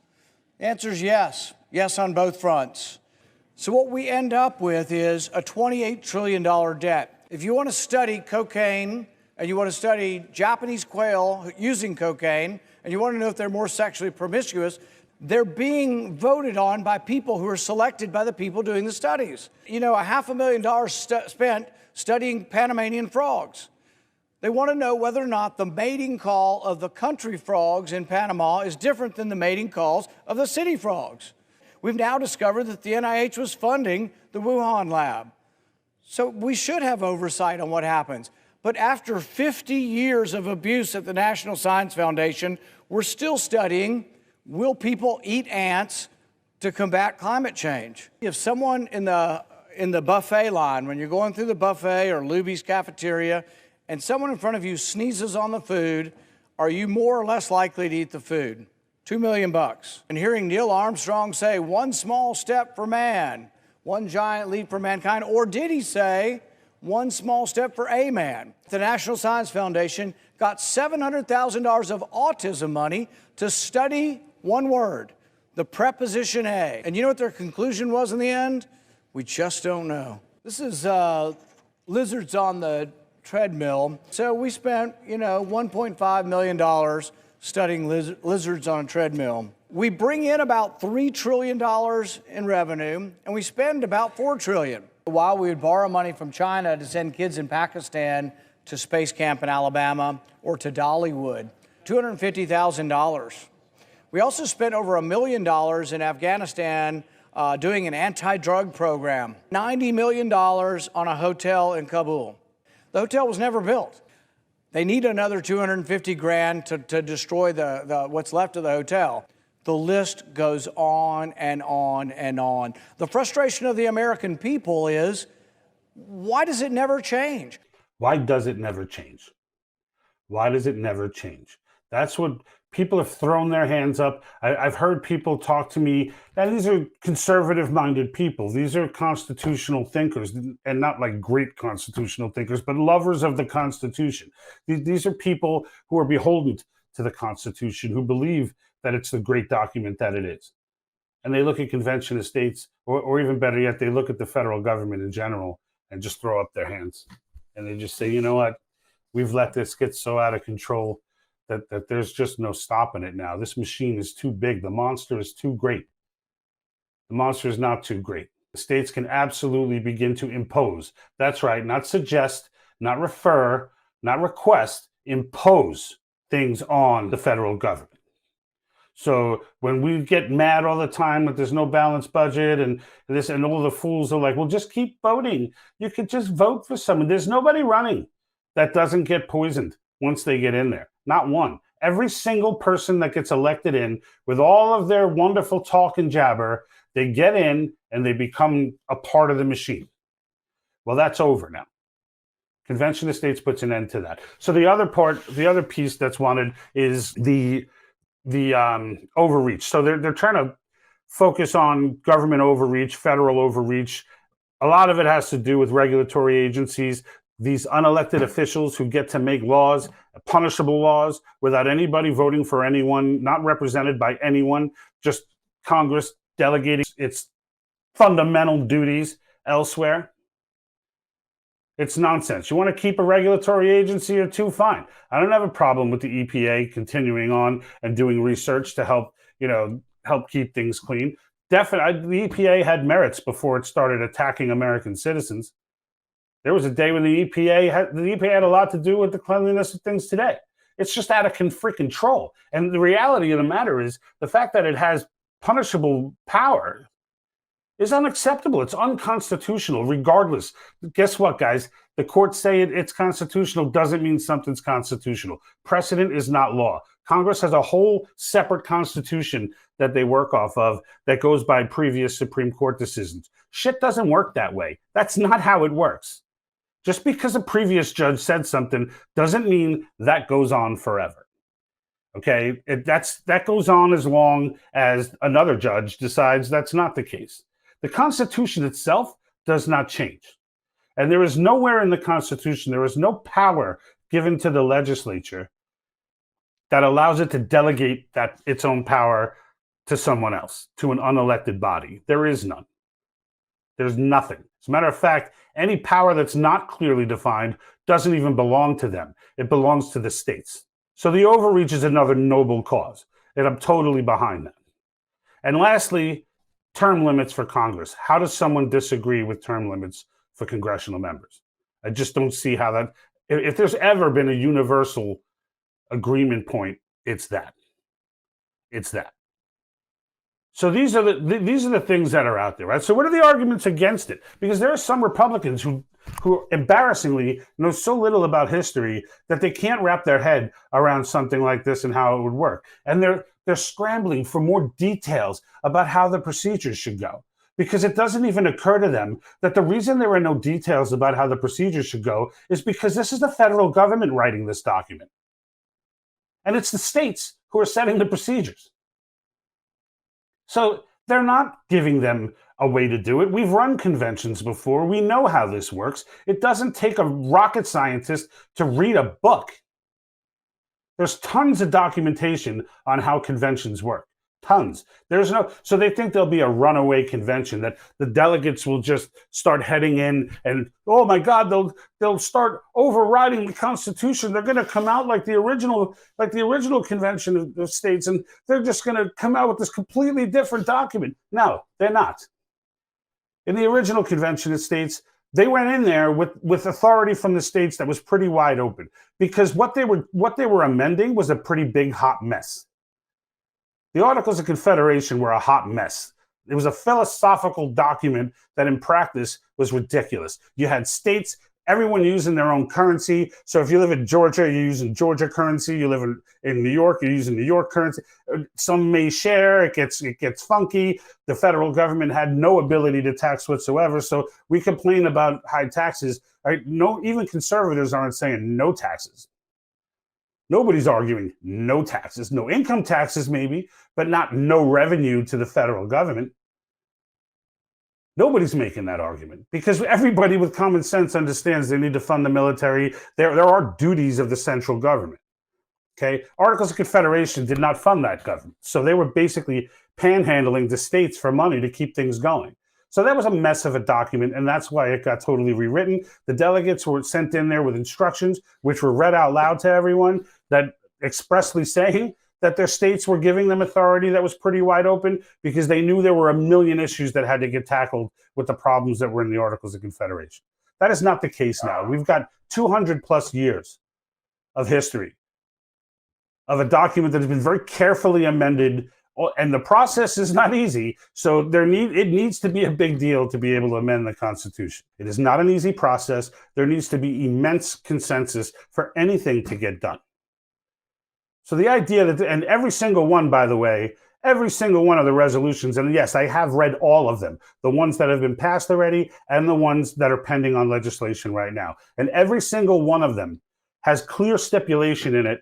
The answer is yes. Yes on both fronts. So what we end up with is a $28 trillion debt. If you want to study cocaine and you want to study Japanese quail using cocaine and you want to know if they're more sexually promiscuous, they're being voted on by people who are selected by the people doing the studies. $500,000 spent studying Panamanian frogs. They want to know whether or not the mating call of the country frogs in Panama is different than the mating calls of the city frogs. We've now discovered that the NIH was funding the Wuhan Lab. So we should have oversight on what happens. But after 50 years of abuse at the National Science Foundation, we're still studying, will people eat ants to combat climate change? If someone in the buffet line, when you're going through the buffet or Luby's cafeteria, and someone in front of you sneezes on the food, are you more or less likely to eat the food? $2 million. And hearing Neil Armstrong say, one small step for man, one giant leap for mankind, or did he say, one small step for a man? The National Science Foundation got $700,000 of autism money to study one word, the preposition a. And you know what their conclusion was in the end? We just don't know. This is lizards on the treadmill. So we spent, $1.5 million studying lizards on a treadmill. We bring in about $3 trillion in revenue, and we spend about $4 trillion. While we would borrow money from China to send kids in Pakistan to space camp in Alabama or to Dollywood, $250,000. We also spent over $1 million in Afghanistan doing an anti-drug program, $90 million on a hotel in Kabul. The hotel was never built. They need another $250,000 to destroy the what's left of the hotel. The list goes on and on and on. The frustration of the American people is, why does it never change? Why does it never change? Why does it never change? That's what people have thrown their hands up. I've heard people talk to me, and these are conservative-minded people. These are constitutional thinkers, and not like great constitutional thinkers, but lovers of the Constitution. These are people who are beholden to the Constitution, who believe that it's the great document that it is. And they look at convention of states, or even better yet, they look at the federal government in general and just throw up their hands. And they just say, you know what? We've let this get so out of control that there's just no stopping it now. This machine is too big. The monster is too great. The monster is not too great. The states can absolutely begin to impose. That's right, not suggest, not refer, not request, impose things on the federal government. So when we get mad all the time that there's no balanced budget and this, and all the fools are like, well, just keep voting. You could just vote for someone. There's nobody running that doesn't get poisoned once they get in there. Not one. Every single person that gets elected in with all of their wonderful talk and jabber, they get in and they become a part of the machine. Well, that's over now. Convention of States puts an end to that. So the other piece that's wanted is the overreach. So they're trying to focus on government overreach, federal overreach. A lot of it has to do with regulatory agencies, these unelected officials who get to make laws, punishable laws, without anybody voting for anyone, not represented by anyone, just Congress delegating its fundamental duties elsewhere. It's nonsense. You want to keep a regulatory agency or two, fine. I don't have a problem with the EPA continuing on and doing research to help keep things clean. Definitely, the EPA had merits before it started attacking American citizens. There was a day when the EPA had a lot to do with the cleanliness of things today. It's just out of freaking control. And the reality of the matter is the fact that it has punishable power is unacceptable. It's unconstitutional, regardless. Guess what, guys? The courts say it's constitutional doesn't mean something's constitutional. Precedent is not law. Congress has a whole separate constitution that they work off of that goes by previous Supreme Court decisions. Shit doesn't work that way. That's not how it works. Just because a previous judge said something doesn't mean that goes on forever. Okay? That goes on as long as another judge decides that's not the case. The Constitution itself does not change. And there is nowhere in the Constitution, there is no power given to the legislature that allows it to delegate its own power to someone else, to an unelected body. There is none. There's nothing. As a matter of fact, any power that's not clearly defined doesn't even belong to them. It belongs to the states. So the overreach is another noble cause, and I'm totally behind that. And lastly, term limits for Congress. How does someone disagree with term limits for congressional members? I just don't see how that, if there's ever been a universal agreement point, it's that. It's that. So these are the things that are out there, right? So what are the arguments against it? Because there are some Republicans who embarrassingly know so little about history that they can't wrap their head around something like this and how it would work. And they're scrambling for more details about how the procedures should go, because it doesn't even occur to them that the reason there are no details about how the procedures should go is because this is the federal government writing this document. And it's the states who are setting the procedures. So they're not giving them a way to do it. We've run conventions before. We know how this works. It doesn't take a rocket scientist to read a book. There's tons of documentation on how conventions work. Tons. So they think there'll be a runaway convention, that the delegates will just start heading in and, oh my God, they'll start overriding the Constitution. They're going to come out like the original Convention of States, and they're just going to come out with this completely different document. No, they're not. In the original Convention of States, they went in there with authority from the states that was pretty wide open, because what they were amending was a pretty big hot mess. The Articles of Confederation were a hot mess. It was a philosophical document that in practice was ridiculous. You had states, everyone using their own currency. So if you live in Georgia, you're using Georgia currency. You live in New York, you're using New York currency. Some may share, it gets funky. The federal government had no ability to tax whatsoever. So we complain about high taxes. Right? No, even conservatives aren't saying no taxes. Nobody's arguing no taxes, no income taxes maybe, but not no revenue to the federal government. Nobody's making that argument, because everybody with common sense understands they need to fund the military. There are duties of the central government. Okay, Articles of Confederation did not fund that government. So they were basically panhandling the states for money to keep things going. So that was a mess of a document, and that's why it got totally rewritten. The delegates were sent in there with instructions, which were read out loud to everyone, that expressly saying that their states were giving them authority that was pretty wide open, because they knew there were a million issues that had to get tackled with the problems that were in the Articles of Confederation. That is not the case now. We've got 200 plus years of history of a document that has been very carefully amended, and the process is not easy. So it needs to be a big deal to be able to amend the Constitution. It is not an easy process. There needs to be immense consensus for anything to get done. So the idea that, and every single one, by the way, every single one of the resolutions, and yes, I have read all of them, the ones that have been passed already and the ones that are pending on legislation right now. And every single one of them has clear stipulation in it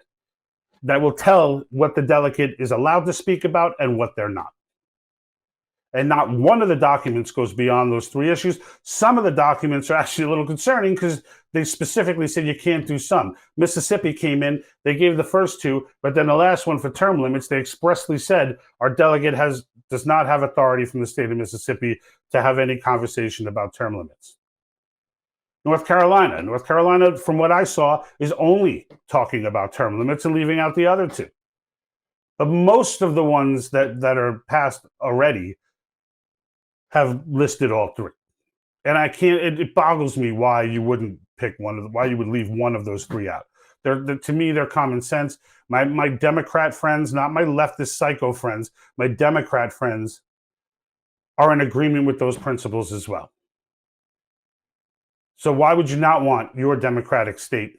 that will tell what the delegate is allowed to speak about and what they're not. And not one of the documents goes beyond those three issues. Some of the documents are actually a little concerning because they specifically said you can't do some. Mississippi came in, they gave the first two, but then the last one for term limits, they expressly said our delegate does not have authority from the state of Mississippi to have any conversation about term limits. North Carolina, from what I saw, is only talking about term limits and leaving out the other two. But most of the ones that are passed already have listed all three. And it boggles me why you wouldn't pick why you would leave one of those three out. To me, they're common sense. My Democrat friends, not my leftist psycho friends, my Democrat friends are in agreement with those principles as well. So why would you not want your Democratic state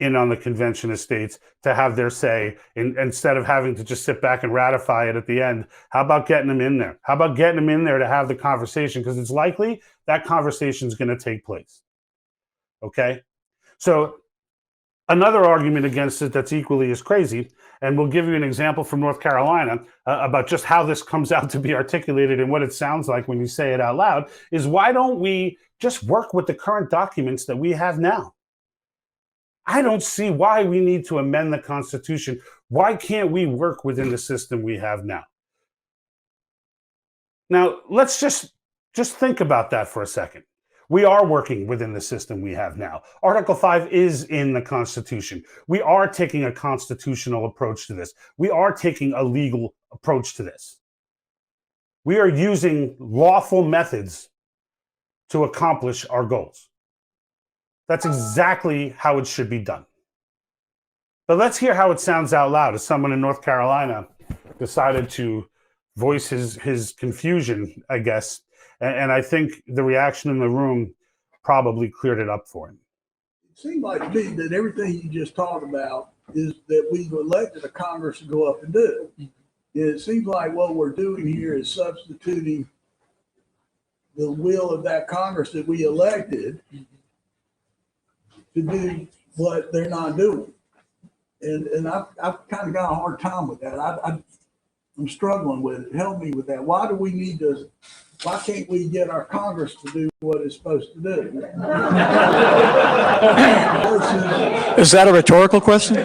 in on the Convention of States to have their say instead of having to just sit back and ratify it at the end? How about getting them in there? How about getting them in there to have the conversation? Because it's likely that conversation is going to take place. Okay? So another argument against it that's equally as crazy, and we'll give you an example from North Carolina about just how this comes out to be articulated and what it sounds like when you say it out loud, is why don't we just work with the current documents that we have now? I don't see why we need to amend the Constitution. Why can't we work within the system we have now? Now, let's just think about that for a second. We are working within the system we have now. Article 5 is in the Constitution. We are taking a constitutional approach to this. We are taking a legal approach to this. We are using lawful methods to accomplish our goals. That's exactly how it should be done. But let's hear how it sounds out loud as someone in North Carolina decided to voice his confusion, I guess. And I think the reaction in the room probably cleared it up for him. It seems like to me that everything you just talked about is that we've elected a Congress to go up and do. And it seems like what we're doing here is substituting the will of that Congress that we elected to do what they're not doing. And I've kind of got a hard time with that. I'm struggling with it. Help me with that. Why can't we get our Congress to do what it's supposed to do? Is that a rhetorical question?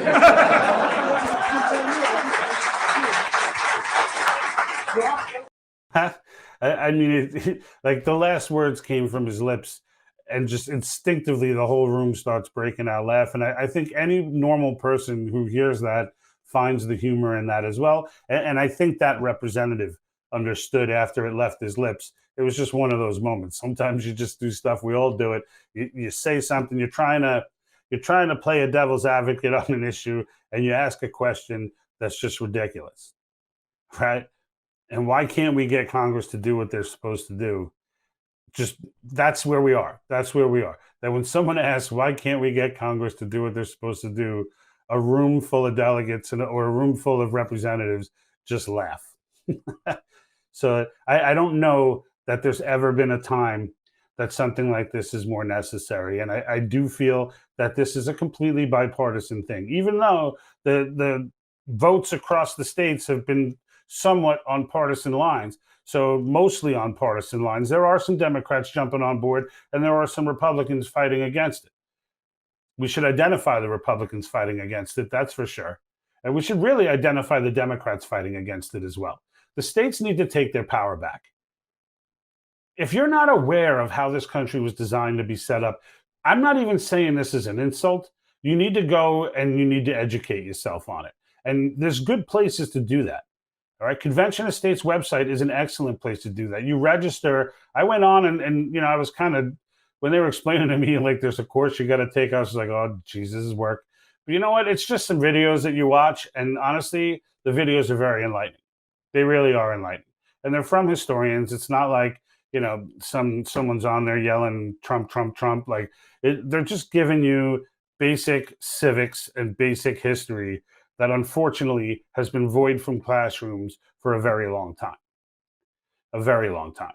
I mean, like the last words came from his lips, and just instinctively the whole room starts breaking out laughing. I think any normal person who hears that finds the humor in that as well. And I think that representative understood after it left his lips. It was just one of those moments. Sometimes you just do stuff. We all do it. You say something. You're trying to play a devil's advocate on an issue, and you ask a question that's just ridiculous, right? And why can't we get Congress to do what they're supposed to do? Just that's where we are. That's where we are. That when someone asks, why can't we get Congress to do what they're supposed to do, a room full of delegates or a room full of representatives just laugh. So I don't know that there's ever been a time that something like this is more necessary. And I do feel that this is a completely bipartisan thing, even though the votes across the states have been somewhat on partisan lines. So mostly on partisan lines. There are some Democrats jumping on board, and there are some Republicans fighting against it. We should identify the Republicans fighting against it, that's for sure. And we should really identify the Democrats fighting against it as well. The states need to take their power back. If you're not aware of how this country was designed to be set up, I'm not even saying this is an insult. You need to go and you need to educate yourself on it. And there's good places to do that. All right. Convention of States website is an excellent place to do that. You register. I went on and I was kind of, when they were explaining to me, like, there's a course you got to take, I was like, oh, Jesus, work. But you know what? It's just some videos that you watch, and honestly, the videos are very enlightening. They really are enlightening, and they're from historians. It's not like someone's on there yelling Trump, Trump, Trump. Like they're just giving you basic civics and basic history that unfortunately has been void from classrooms for a very long time. A very long time.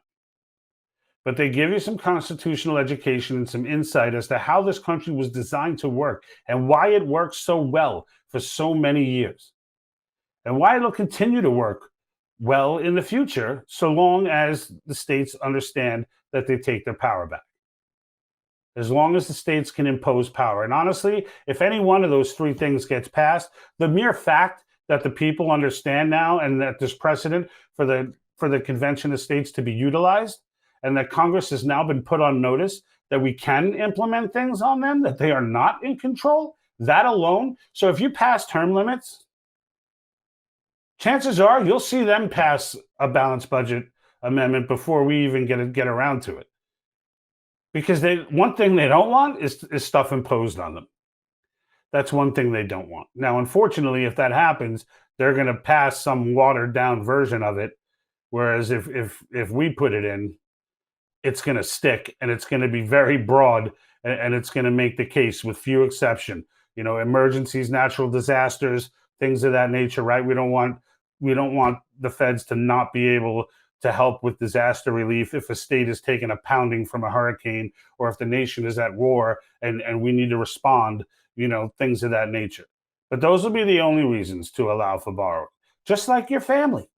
But they give you some constitutional education and some insight as to how this country was designed to work and why it worked so well for so many years and why it'll continue to work well in the future so long as the states understand that they take their power back. As long as the states can impose power. And honestly, if any one of those three things gets passed, the mere fact that the people understand now and that there's precedent for the Convention of States to be utilized, and that Congress has now been put on notice that we can implement things on them, that they are not in control, that alone. So if you pass term limits, chances are you'll see them pass a balanced budget amendment before we even get around to it. Because one thing they don't want is stuff imposed on them. That's one thing they don't want. Now, unfortunately, if that happens, they're going to pass some watered down version of it. Whereas if we put it in, it's going to stick and it's going to be very broad and it's going to make the case with few exception. Emergencies, natural disasters, things of that nature, right? We don't want the feds to not be able to help with disaster relief if a state is taking a pounding from a hurricane or if the nation is at war and we need to respond, things of that nature. But those will be the only reasons to allow for borrowing. Just like your family.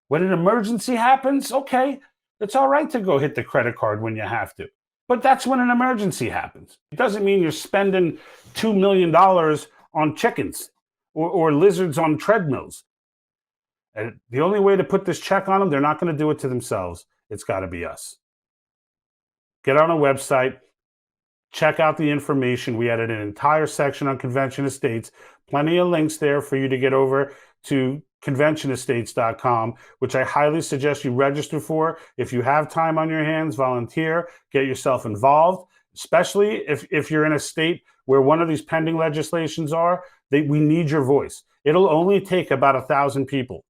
When an emergency happens, okay, it's all right to go hit the credit card when you have to. But that's when an emergency happens. It doesn't mean you're spending $2 million on chickens or lizards on treadmills. And the only way to put this check on them, they're not going to do it to themselves. It's got to be us. Get on our website. Check out the information. We added an entire section on Convention of States. Plenty of links there for you to get over to conventionofstates.com, which I highly suggest you register for. If you have time on your hands, volunteer, get yourself involved, especially if you're in a state where one of these pending legislations are. We need your voice. It'll only take about 1,000 people,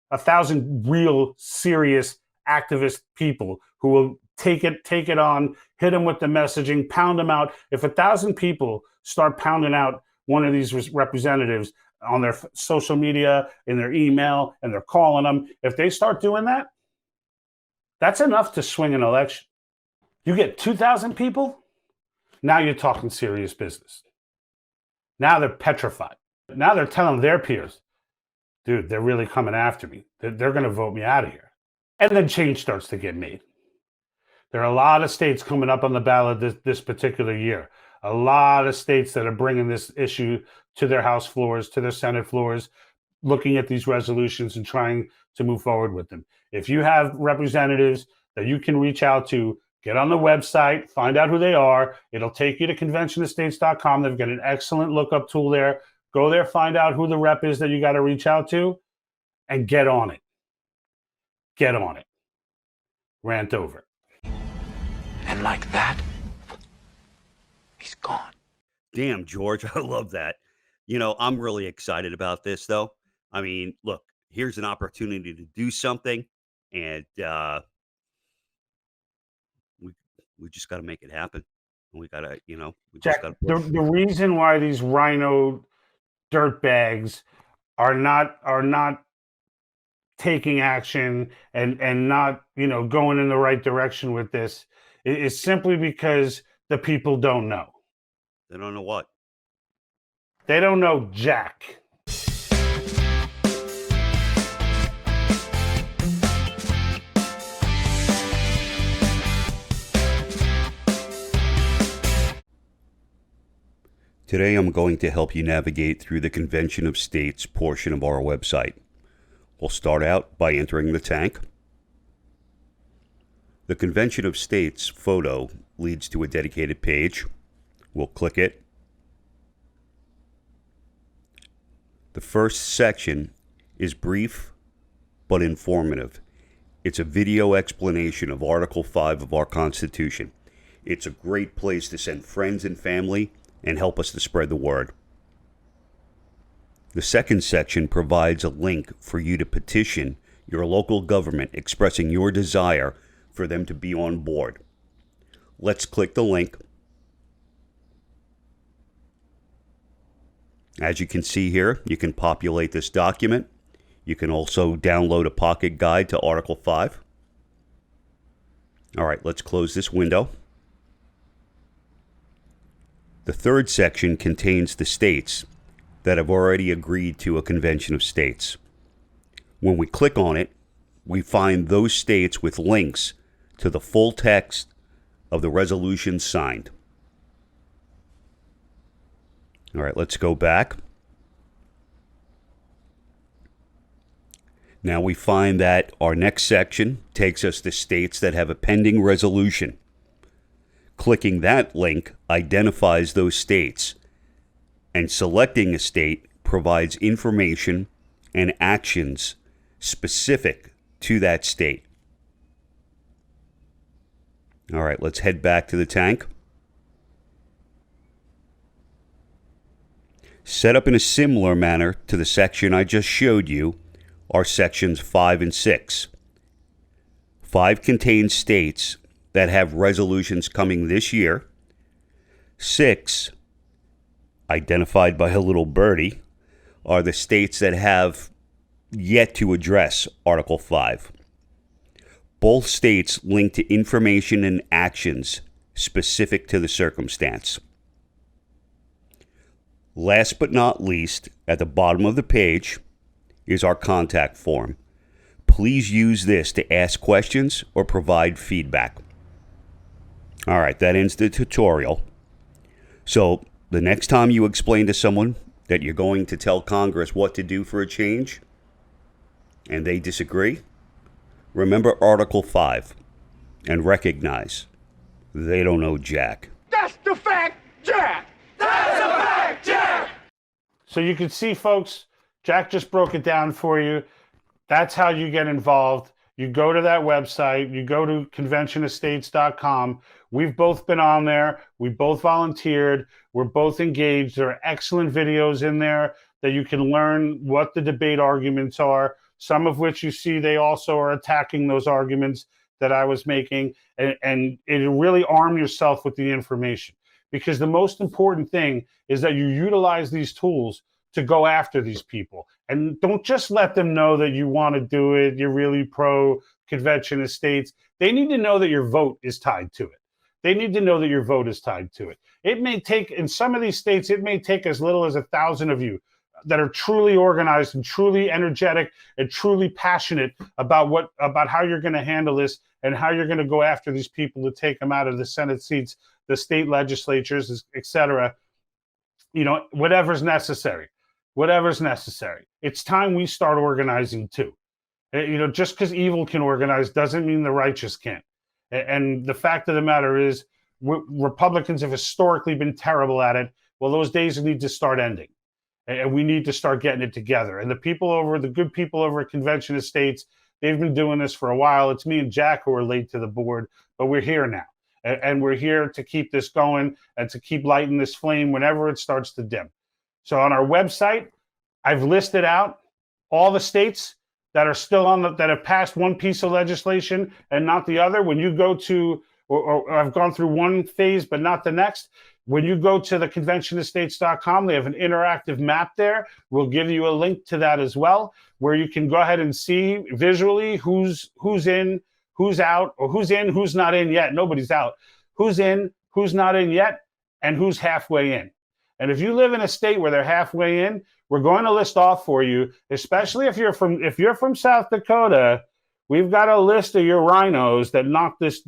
1,000 real, serious, activist people who will take it on, hit them with the messaging, pound them out. If 1,000 people start pounding out one of these representatives on their social media, in their email, and they're calling them, if they start doing that, that's enough to swing an election. You get 2,000 people, now you're talking serious business. Now they're petrified. Now they're telling their peers, dude, they're really coming after me. They're going to vote me out of here. And then change starts to get made. There are a lot of states coming up on the ballot this particular year. A lot of states that are bringing this issue to their House floors, to their Senate floors, looking at these resolutions and trying to move forward with them. If you have representatives that you can reach out to, get on the website, find out who they are. It'll take you to conventionofstates.com. They've got an excellent lookup tool there. Go there, find out who the rep is that you got to reach out to, and get on it. Get on it. Rant over. And like that, he's gone. Damn, George, I love that. I'm really excited about this, though. I mean, look, here's an opportunity to do something, and we just got to make it happen. We got to, we just got to. The reason why these rhino dirtbags are not taking action and not, going in the right direction with this is simply because the people don't know. They don't know what? They don't know jack. Today I'm going to help you navigate through the Convention of States portion of our website. We'll start out by entering the tank. The Convention of States photo leads to a dedicated page. We'll click it. The first section is brief but informative. It's a video explanation of Article 5 of our Constitution. It's a great place to send friends and family and help us to spread the word. The second section provides a link for you to petition your local government expressing your desire for them to be on board. Let's click the link. As you can see here, you can populate this document. You can also download a pocket guide to Article 5. All right, let's close this window. The third section contains the states that have already agreed to a convention of states. When we click on it, we find those states with links to the full text of the resolution signed. All right, let's go back. Now we find that our next section takes us to states that have a pending resolution. Clicking that link identifies those states, and selecting a state provides information and actions specific to that state. All right, let's head back to the tank. Set up in a similar manner to the section I just showed you are sections 5 and 6. 5 contains states that have resolutions coming this year. 6, identified by a little birdie, are the states that have yet to address Article 5. Both states link to information and actions specific to the circumstance. Last but not least, at the bottom of the page is our contact form. Please use this to ask questions or provide feedback. All right, that ends the tutorial. So the next time you explain to someone that you're going to tell Congress what to do for a change and they disagree, remember Article 5 and recognize they don't know jack. That's the fact, Jack! That's a fact, Jack! So you can see, folks, Jack just broke it down for you. That's how you get involved. You go to that website. You go to conventionofstates.com. We've both been on there. We both volunteered. We're both engaged. There are excellent videos in there that you can learn what the debate arguments are, some of which you see they also are attacking those arguments that I was making. And it'll really arm yourself with the information. Because the most important thing is that you utilize these tools to go after these people. And don't just let them know that you want to do it, you're really pro convention of states. They need to know that your vote is tied to it. They need to know that your vote is tied to it. It may take, in some of these states, it may take as little as 1,000 of you that are truly organized and truly energetic and truly passionate about how you're going to handle this and how you're going to go after these people to take them out of the Senate seats, the state legislatures, etc. You know, whatever's necessary. Whatever's necessary. It's time we start organizing too. You know, just because evil can organize doesn't mean the righteous can't. And the fact of the matter is, Republicans have historically been terrible at it. Well, those days need to start ending. And we need to start getting it together. And the good people over at Convention of States, they've been doing this for a while. It's me and Jack who are late to the board, but we're here now. And we're here to keep this going and to keep lighting this flame whenever it starts to dim. So on our website, I've listed out all the states that are still that have passed one piece of legislation and not the other. When you go to, or I've gone through one phase but not the next. When you go to the conventionofstates.com, they have an interactive map there. We'll give you a link to that as well, where you can go ahead and see visually who's in, who's out, or who's in, who's not in yet. Nobody's out. Who's in, who's not in yet, and who's halfway in. And if you live in a state where they're halfway in, we're going to list off for you, especially if you're from South Dakota. We've got a list of your rhinos that knocked this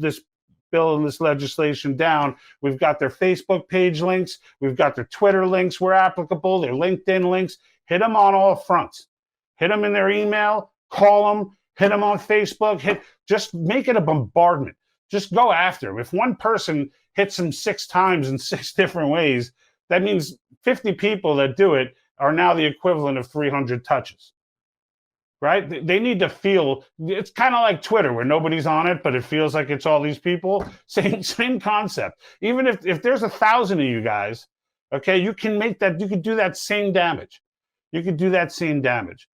bill and this legislation down. We've got their Facebook page links. We've got their Twitter links where applicable, their LinkedIn links. Hit them on all fronts. Hit them in their email, call them, hit them on Facebook. Just make it a bombardment. Just go after them. If one person hits them 6 times in 6 different ways, that means 50 people that do it are now the equivalent of 300 touches, right? They need to feel, it's kind of like Twitter where nobody's on it, but it feels like it's all these people. Same concept. Even if there's 1,000 of you guys, okay, you can do that same damage. you could do that same damage,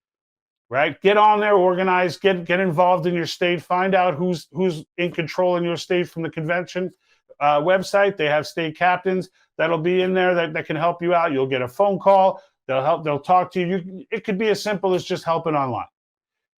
right? Get on there, organize, get involved in your state, find out who's in control in your state from the convention website. They have state captains that'll be in there that can help you out. You'll get a phone call. They'll talk to you. It could be as simple as just helping online.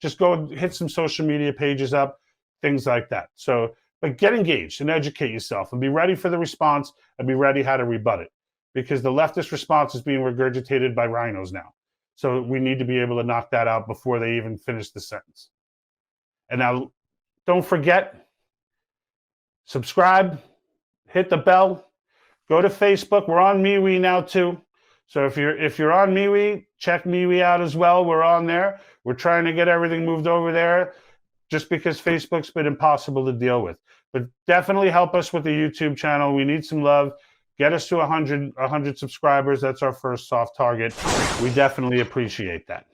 Just go hit some social media pages up, things like that. So, but get engaged and educate yourself and be ready for the response and be ready how to rebut it, because the leftist response is being regurgitated by rhinos now. So we need to be able to knock that out before they even finish the sentence. And now, don't forget, subscribe, hit the bell, go to Facebook. We're on MeWe now too. So if you're on MeWe, check MeWe out as well. We're on there. We're trying to get everything moved over there, just because Facebook's been impossible to deal with. But definitely help us with the YouTube channel. We need some love. Get us to 100 subscribers. That's our first soft target. We definitely appreciate that.